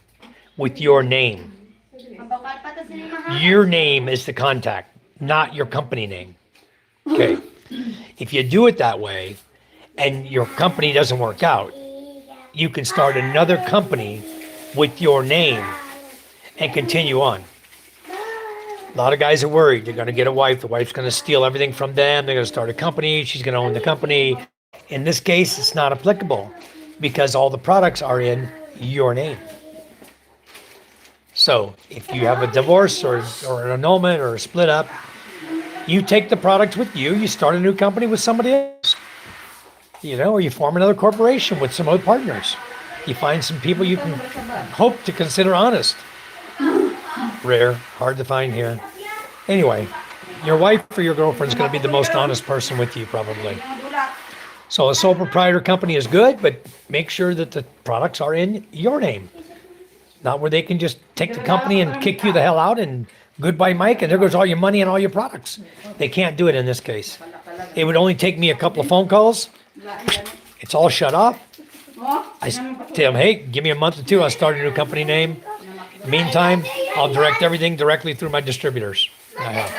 with your name. Your name is the contact, not your company name. Okay. If you do it that way and your company doesn't work out, you can start another company with your name and continue on. A lot of guys are worried. They're going to get a wife. The wife's going to steal everything from them. They're going to start a company. She's going to own the company. In this case, it's not applicable because all the products are in your name. So if you have a divorce or an annulment or a split up, you take the products with you. You start a new company with somebody else. Or you form another corporation with some other partners. You find some people you can hope to consider honest. Rare, hard to find here. Anyway, your wife or your girlfriend's going to be the most honest person with you, probably. So a sole proprietor company is good, but make sure that the products are in your name. Not where they can just take the company and kick you the hell out and goodbye, Mike, and there goes all your money and all your products. They can't do it in this case. It would only take me a couple of phone calls. It's all shut off. I tell them, hey, give me a month or two. I'll start a new company name. Meantime, I'll direct everything directly through my distributors. I have.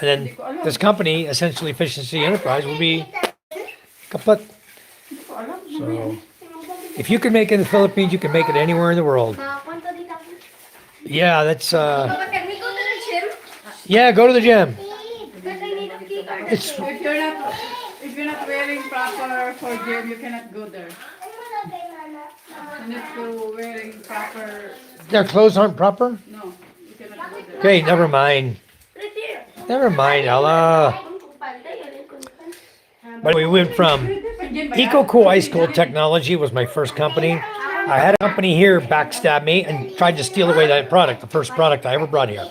And then this company, essentially Efficiency Enterprise, will be kaput. So if you can make it in the Philippines, you can make it anywhere in the world. Yeah, that's Can we go to the gym? yeah, go to the gym. Because I need a key card. It's If you're not wearing proper for gym, you cannot go there. You need to wearing proper. their clothes aren't proper? No, you cannot go there. Okay, never mind. Right here. Never mind, Allah. But we went from EcoCool Ice Cold Technology was my first company. I had a company here backstab me and tried to steal away that product, the first product I ever brought here.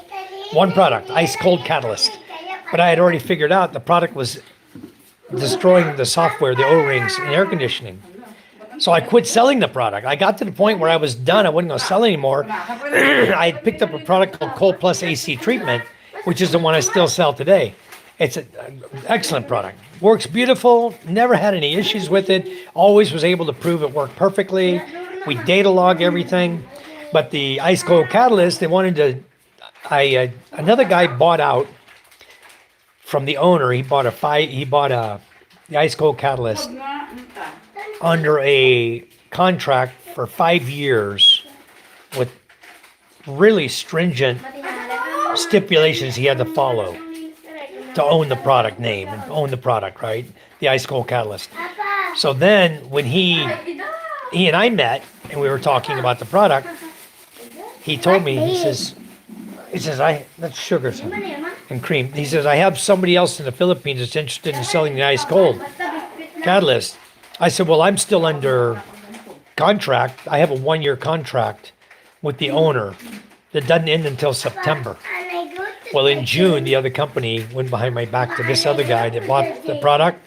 One product, Ice Cold Catalyst. But I had already figured out the product was destroying the software, the O-rings, and air conditioning. So I quit selling the product. I got to the point where I was done. I wasn't going to sell anymore. I had picked up a product called Cold Plus AC Treatment, which is the one I still sell today. It's an excellent product. Works beautiful. Never had any issues with it. Always was able to prove it worked perfectly. We data log everything. But the Ice Cold Catalyst, they wanted to... another guy bought out from the owner. He bought the Ice Cold Catalyst under a contract for 5 years with really stringent stipulations he had to follow to own the product name and own the product, right? The Ice Cold Catalyst. So then when he and I met and we were talking about the product, he told me, he says, that's sugar and cream. He says, I have somebody else in the Philippines that's interested in selling the Ice Cold Catalyst. I said, well, I'm still under contract. I have a 1-year contract with the owner that doesn't end until September. Well, in June, the other company went behind my back to this other guy that bought the product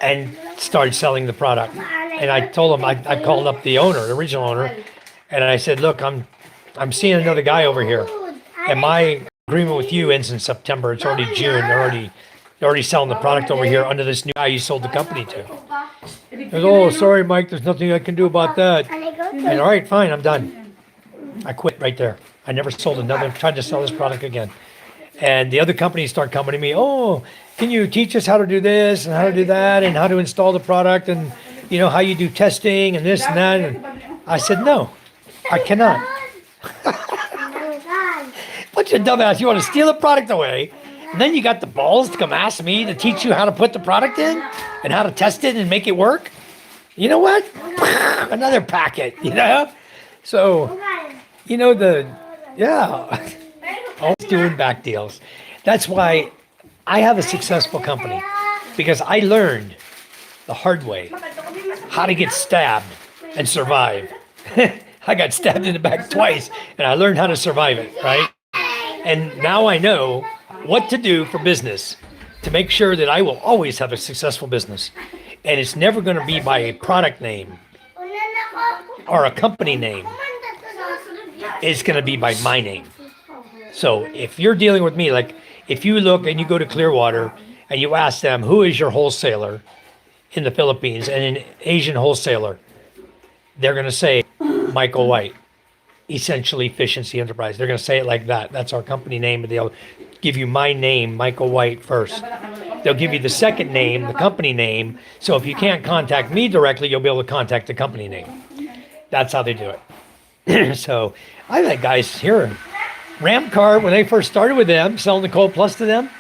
and started selling the product. And I told him, I called up the owner, the original owner, and I said, look, I'm seeing another guy over here. And my agreement with you ends in September. It's already June. They're already selling the product over here under this new guy you sold the company to. He goes, oh, sorry, Mike, there's nothing I can do about that. And all right, fine, I'm done. I quit right there. I never sold another, tried to sell this product again. And the other companies start coming to me, oh, can you teach us how to do this and how to do that and how to install the product and, how you do testing and this and that. And I said, no, I cannot. Bunch of dumbass, you want to steal the product away, and then you got the balls to come ask me to teach you how to put the product in and how to test it and make it work? You know what? Another packet, So, always doing back deals. That's why I have a successful company, because I learned the hard way how to get stabbed and survive. I got stabbed in the back twice, and I learned how to survive it, right? And now I know what to do for business to make sure that I will always have a successful business. And it's never going to be by a product name or a company name. It's going to be by my name. So if you're dealing with me, like if you look and you go to Clearwater and you ask them, who is your wholesaler in the Philippines and an Asian wholesaler, they're going to say Michael White, essentially Efficiency Enterprise. They're going to say it like that. That's our company name. And they'll give you my name, Michael White, first. They'll give you the second name, the company name. So if you can't contact me directly, you'll be able to contact the company name. That's how they do it. So I had guys here. Ramcar, when they first started with them, selling the Cold Plus to them,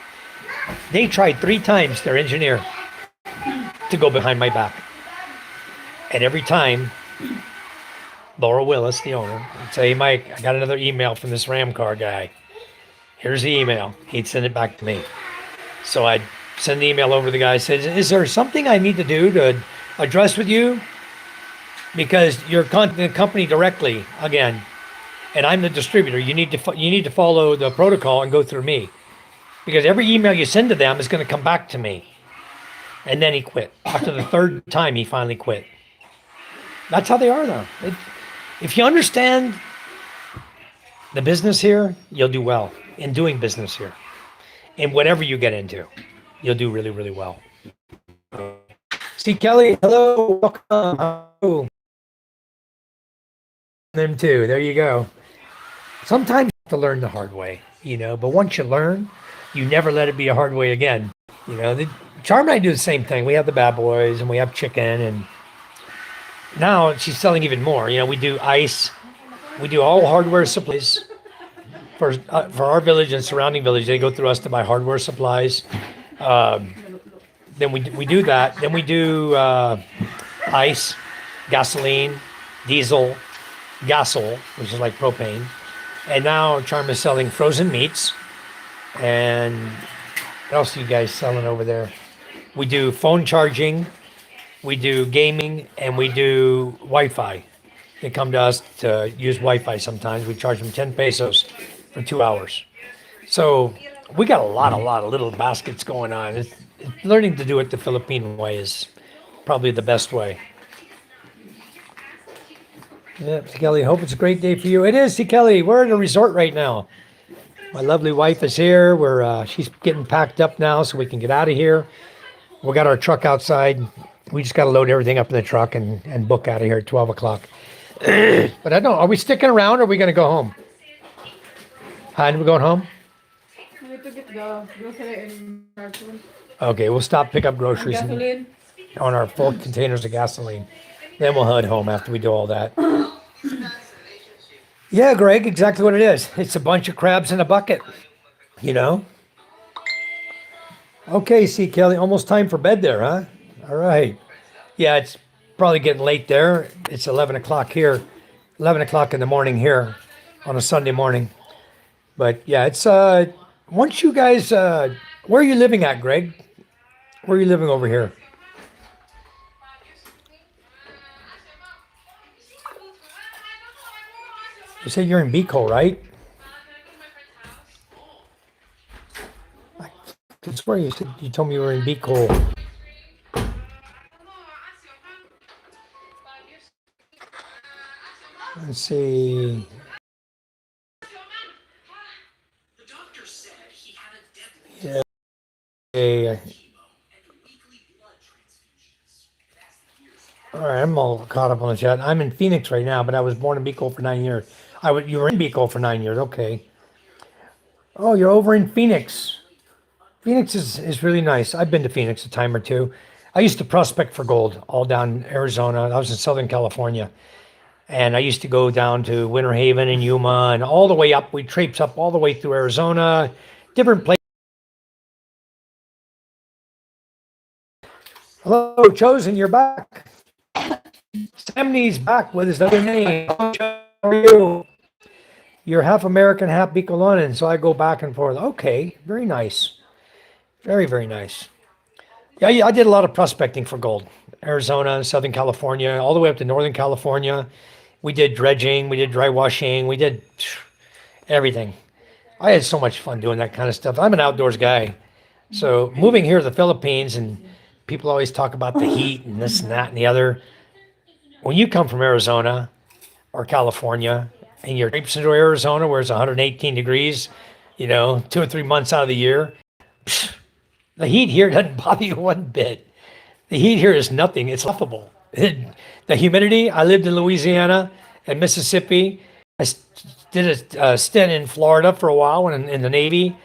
they tried 3 times, their engineer, to go behind my back. And every time, Laura Willis, the owner, would say, hey, Mike, I got another email from this Ramcar guy. Here's the email. He'd send it back to me. So I'd send the email over to the guy. Says, is there something I need to do to address with you? Because you're contacting the company directly again, and I'm the distributor. You need to follow the protocol and go through me, because every email you send to them is going to come back to me. And then he quit. After the third time, he finally quit. That's how they are, though. If you understand the business here, you'll do well in doing business here. In whatever you get into, you'll do really, really well. See, Kelly, hello, welcome. Hello. Them too. There you go. Sometimes you have to learn the hard way, but once you learn, you never let it be a hard way again. Charm and I do the same thing. We have the bad boys and we have chicken, and now she's selling even more. We do ice. We do all hardware supplies for our village and surrounding village. They go through us to buy hardware supplies. Then we do that. Then we do ice, gasoline, diesel, gasol, which is like propane. And now Charm is selling frozen meats. And what else are you guys selling over there? We do phone charging, we do gaming, and we do Wi-Fi. They come to us to use Wi-Fi sometimes. We charge them 10 pesos for 2 hours. So we got a lot of little baskets going on. Learning to do it the Philippine way is probably the best way. Yep, see, Kelly, hope it's a great day for you. It is, see, Kelly, we're at a resort right now. My lovely wife is here. She's getting packed up now so we can get out of here. We got our truck outside. We just got to load everything up in the truck and book out of here at 12 o'clock. But I don't know, are we sticking around or are we going to go home? Hi, are we going home? I need to get the grocery in carton. Okay, we'll stop, pick up groceries Gasoline. on our full containers of gasoline. Then we'll head home after we do all that. Yeah, Greg, exactly what it is. It's a bunch of crabs in a bucket, Okay, see, Kelly, almost time for bed there, huh? All right. Yeah, it's probably getting late there. It's 11 o'clock here, 11 o'clock in the morning here on a Sunday morning. But yeah, it's, once you guys, where are you living at, Greg? Where are you living over here? You said you're in Bicol, right? I swear you told me you were in Bicol. Let's see. Yeah. Okay. All right, I'm all caught up on the chat. I'm in Phoenix right now, but I was born in Bicol for 9 years. You were in Bicol for 9 years, okay. Oh, you're over in Phoenix. Phoenix is really nice. I've been to Phoenix a time or two. I used to prospect for gold all down Arizona. I was in Southern California. And I used to go down to Winter Haven and Yuma and all the way up. We traipse up all the way through Arizona, different places. Hello, Chosen, you're back. Samney's back with his other name. How are you? You're half American, half Bicolanan, so I go back and forth. Okay, very nice. Very, very nice. Yeah, I did a lot of prospecting for gold. Arizona, Southern California, all the way up to Northern California. We did dredging, we did dry washing, we did everything. I had so much fun doing that kind of stuff. I'm an outdoors guy. So moving here to the Philippines, and people always talk about the heat and this and that and the other. When you come from Arizona or California and you're traipsing into Arizona where it's 118 degrees, 2 or 3 months out of the year, the heat here doesn't bother you one bit. The heat here is nothing. It's laughable. The humidity, I lived in Louisiana and Mississippi. I did a stint in Florida for a while when in the Navy.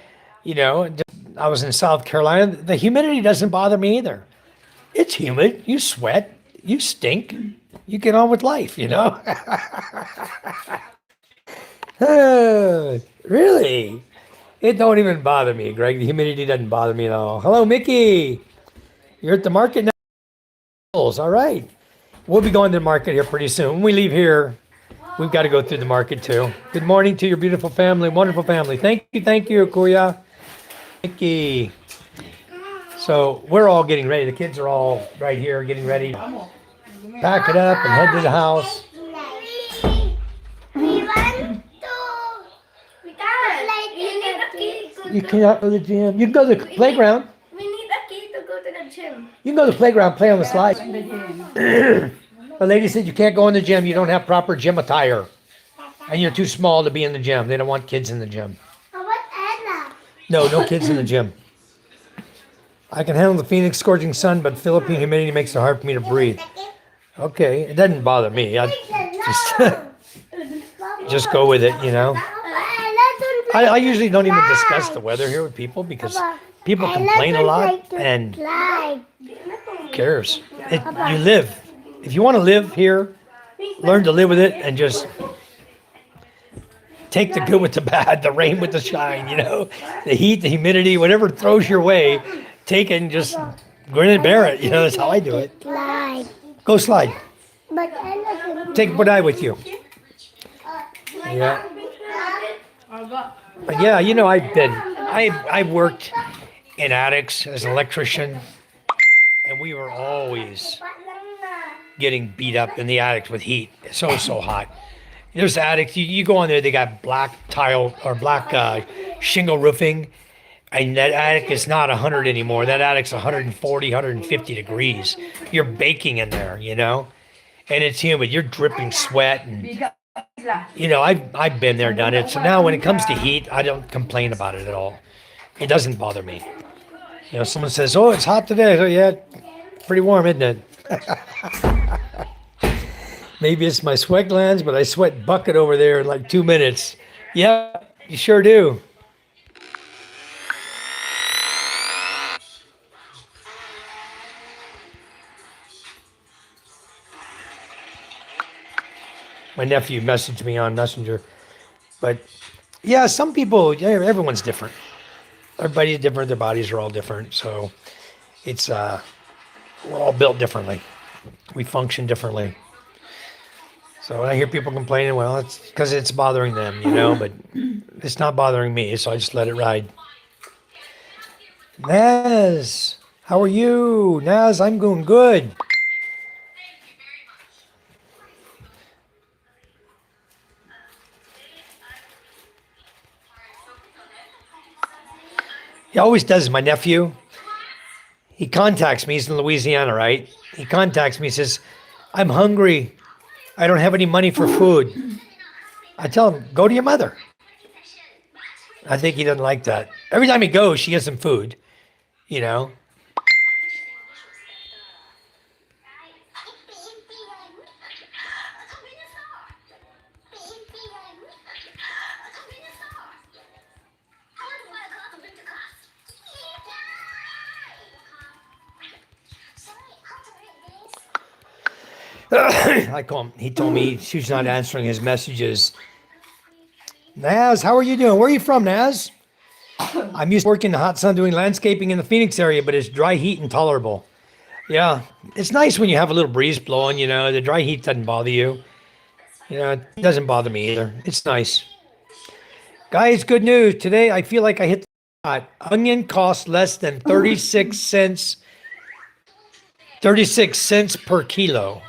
I was in South Carolina. The humidity doesn't bother me either. It's humid. You sweat. You stink. You get on with life, Really? It don't even bother me, Greg. The humidity doesn't bother me at all. Hello, Mickey. You're at the market now. All right. We'll be going to the market here pretty soon. When we leave here, we've got to go through the market too. Good morning to your beautiful family, wonderful family. Thank you, Kuya. Mickey. So we're all getting ready. The kids are all right here getting ready to pack it up and head to the house. We want to. We can't. You need a key to You go. cannot go to the gym. You can go to the playground. We need a key to go to the gym. You can go to the playground, play on the slide. In the gym. The lady said you can't go in the gym. You don't have proper gym attire. And you're too small to be in the gym. They don't want kids in the gym. How about Anna? No kids in the gym. I can handle the Phoenix scorching sun, but Philippine humidity makes it hard for me to breathe. Okay, it doesn't bother me. I just go with it, you know. I usually don't even discuss the weather here with people because people complain a lot and who cares? You live. If you want to live here, learn to live with it and just take the good with the bad, the rain with the shine, you know, the heat, the humidity, whatever throws your way, take it and just grin and bear it. You know, that's how I do it. Slide. Go slide. But Anna can Take Budai with you. Yeah. But yeah, you know, I've worked in attics as an electrician, and we were always getting beat up in the attics with heat. It's so hot. There's attics, you go on there, they got black tile or black shingle roofing, and that attic is not 100 anymore. That attic's 140, 150 degrees. You're baking in there, you know, and it's humid. You're dripping sweat, and you know, I've been there, done it. So now when it comes to heat, I don't complain about it at all. It doesn't bother me. You know, someone says, "Oh, it's hot today." Oh, yeah, pretty warm, isn't it? Maybe it's my sweat glands, but I sweat bucket over there in like 2 minutes. Yeah, you sure do. My nephew messaged me on Messenger. But yeah, some people, yeah, everyone's different. Everybody's different. Their bodies are all different. So it's, we're all built differently. We function differently. So when I hear people complaining, well, it's because it's bothering them, you know, but it's not bothering me. So I just let it ride. Naz, how are you? Naz, I'm doing good. He always does, my nephew. He contacts me. He's in Louisiana, right? He contacts me, says, I'm hungry. I don't have any money for food. I tell him, go to your mother. I think he doesn't like that. Every time he goes, she gets him food, you know. I call him. He told me she's not answering his messages. Naz, how are you doing? Where are you from, Naz? I'm used to working in the hot sun doing landscaping in the Phoenix area, but it's dry heat intolerable. Yeah, it's nice when you have a little breeze blowing, you know, the dry heat doesn't bother you. You know, it doesn't bother me either. It's nice. Guys, good news. Today, I feel like I hit the spot. Onion costs less than 36 cents per kilo.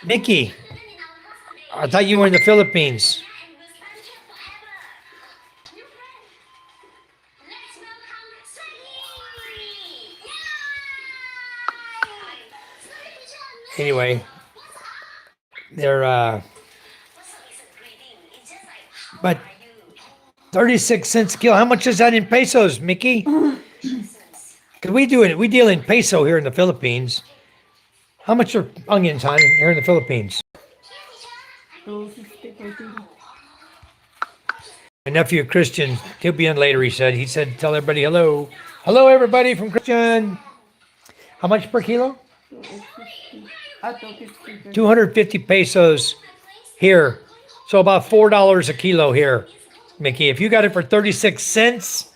Mickey, I thought you were in the Philippines. Anyway, they're, but 36 cents a kilo. How much is that in pesos, Mickey? Because we deal in peso here in the Philippines. How much are onions, hon, here in the Philippines? My nephew Christian, he'll be on later, he said. He said, tell everybody hello. Hello, everybody from Christian. How much per kilo? 250 pesos here. So about $4 a kilo here, Mickey. If you got it for 36 cents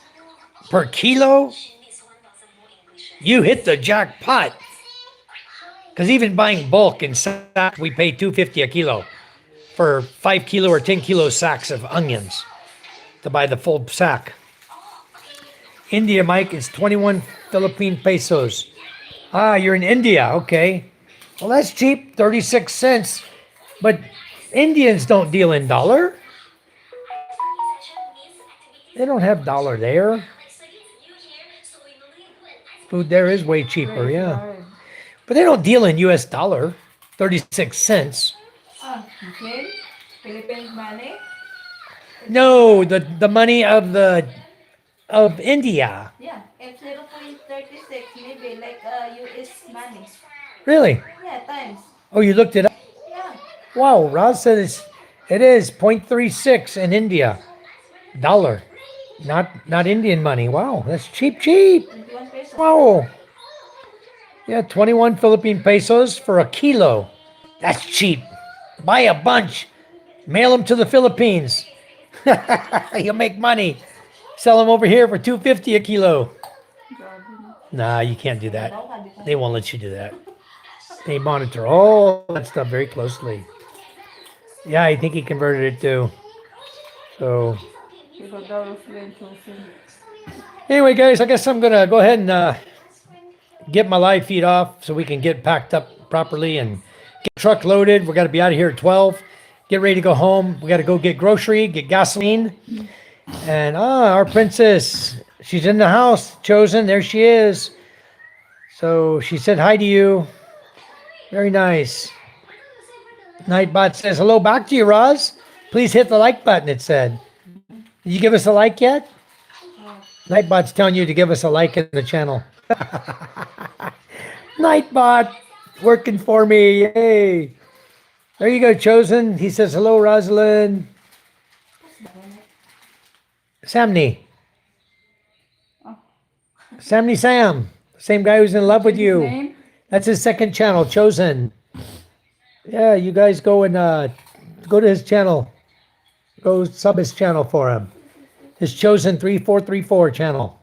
per kilo, you hit the jackpot. Because even buying bulk in sacks, we pay $2.50 a kilo for 5 kilo or 10 kilo sacks of onions to buy the full sack. India, Mike, is 21 Philippine pesos. Ah, you're in India. Okay. Well, that's cheap, 36 cents. But Indians don't deal in dollar. They don't have dollar there. Food there is way cheaper, yeah. But they don't deal in US dollar. 36 cents. Ah, okay. Philippines money? No, the money of India. Yeah, if 0.36, maybe like US money. Really? Yeah, times. Oh, you looked it up? Yeah, Wow, Roz said it is 0.36 in India. Dollar. Not Indian money. Wow, that's cheap, cheap. 21 pesos. Wow. Yeah, 21 Philippine pesos for a kilo. That's cheap. Buy a bunch. Mail them to the Philippines. You'll make money. Sell them over here for 250 a kilo. Nah, you can't do that. They won't let you do that. They monitor all that stuff very closely. Yeah, I think he converted it too. So People don't explain something. anyway, guys, I guess I'm gonna go ahead and get my live feed off so we can get packed up properly and get the truck loaded. We got to be out of here at 12. Get ready to go home. We got to go get grocery, get gasoline. And our princess, she's in the house, chosen. There she is. So she said hi to you. Very nice. Nightbot says hello back to you, Roz. Please hit the like button, it said. Did you give us a like yet? Nightbot's telling you to give us a like in the channel. Nightbot working for me. Yay. There you go, Chosen. He says hello, Rosalind. Samney. Samney Sam. Same guy who's in love with you. Name? That's his second channel, Chosen. Yeah, you guys go and go to his channel. Go sub his channel for him. His Chosen 3434 channel.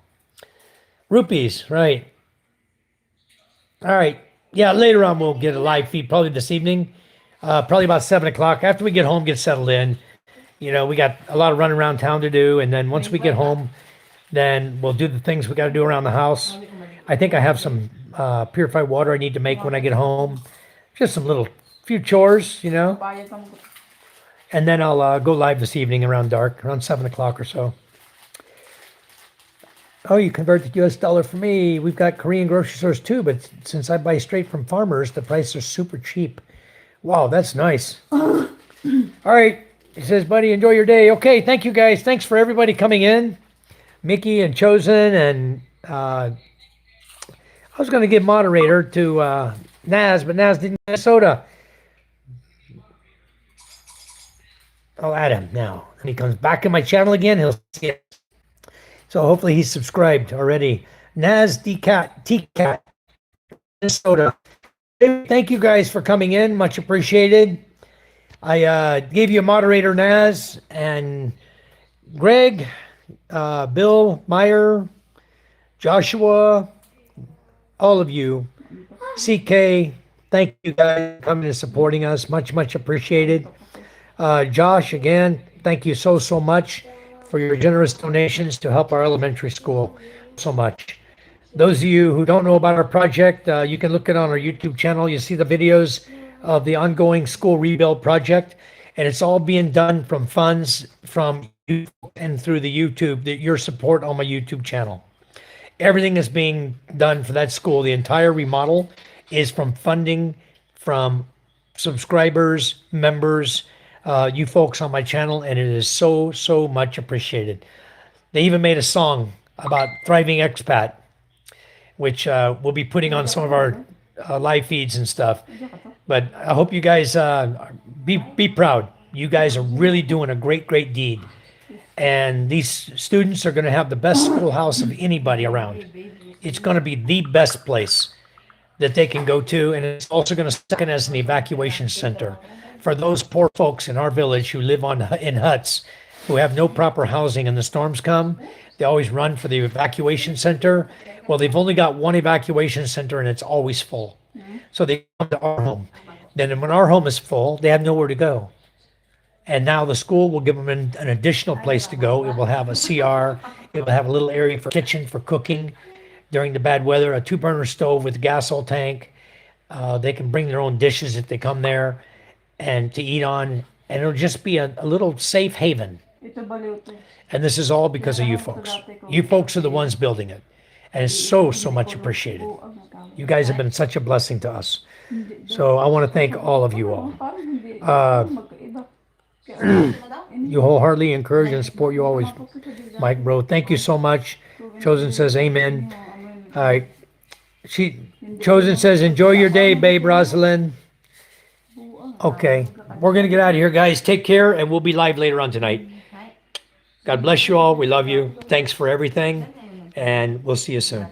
Rupees, right. All right. Yeah, later on we'll get a live feed, probably this evening. Probably about 7 o'clock. After we get home, get settled in. You know, we got a lot of running around town to do. And then once we get home, then we'll do the things we got to do around the house. I think I have some purified water I need to make when I get home. Just some little few chores, you know. Bayad ng And then I'll go live this evening around dark, around 7 o'clock or so. Oh, you convert the US dollar for me. We've got Korean grocery stores too, but since I buy straight from farmers, the prices are super cheap. Wow, that's nice. All right. He says, buddy, enjoy your day. Okay, thank you guys. Thanks for everybody coming in. Mickey and Chosen, and I was going to give moderator to Naz, but Naz didn't get soda. I'll add him now. When he comes back in my channel again, he'll see it. So hopefully he's subscribed already. Naz T-Cat, Minnesota. Thank you guys for coming in. Much appreciated. I gave you a moderator, Naz, and Greg, Bill, Meyer, Joshua, all of you. CK, thank you guys for coming and supporting us. Much, much appreciated. Josh, again, thank you so, so much for your generous donations to help our elementary school so much. Those of you who don't know about our project, you can look it on our YouTube channel. You see the videos of the ongoing school rebuild project, and it's all being done from funds from you and through the YouTube, your support on my YouTube channel. Everything is being done for that school. The entire remodel is from funding from subscribers, members, you folks on my channel, and it is so, so much appreciated. They even made a song about Thriving Expat, which we'll be putting on some of our live feeds and stuff. But I hope you guys be proud. You guys are really doing a great, great deed. And these students are going to have the best schoolhouse of anybody around. It's going to be the best place that they can go to. And it's also going to second as an evacuation center for those poor folks in our village who live in huts, who have no proper housing and the storms come. They always run for the evacuation center. Well, they've only got one evacuation center and it's always full. So they come to our home. Then when our home is full, they have nowhere to go. And now the school will give them an additional place to go. It will have a CR. It will have a little area for kitchen for cooking during the bad weather, a 2-burner stove with a gas oil tank. They can bring their own dishes if they come there and to eat on. And it'll just be a little safe haven. Ito baliw to. And this is all because of you folks. You folks are the ones building it. And it's so, so much appreciated. You guys have been such a blessing to us. So I want to thank all of you all. You wholeheartedly encourage and support you always, Mike, bro. Thank you so much. Chosen says amen. Chosen says, enjoy your day, babe, Rosalind. Okay, we're going to get out of here, guys. Take care, and we'll be live later on tonight. God bless you all. We love you. Thanks for everything, and we'll see you soon.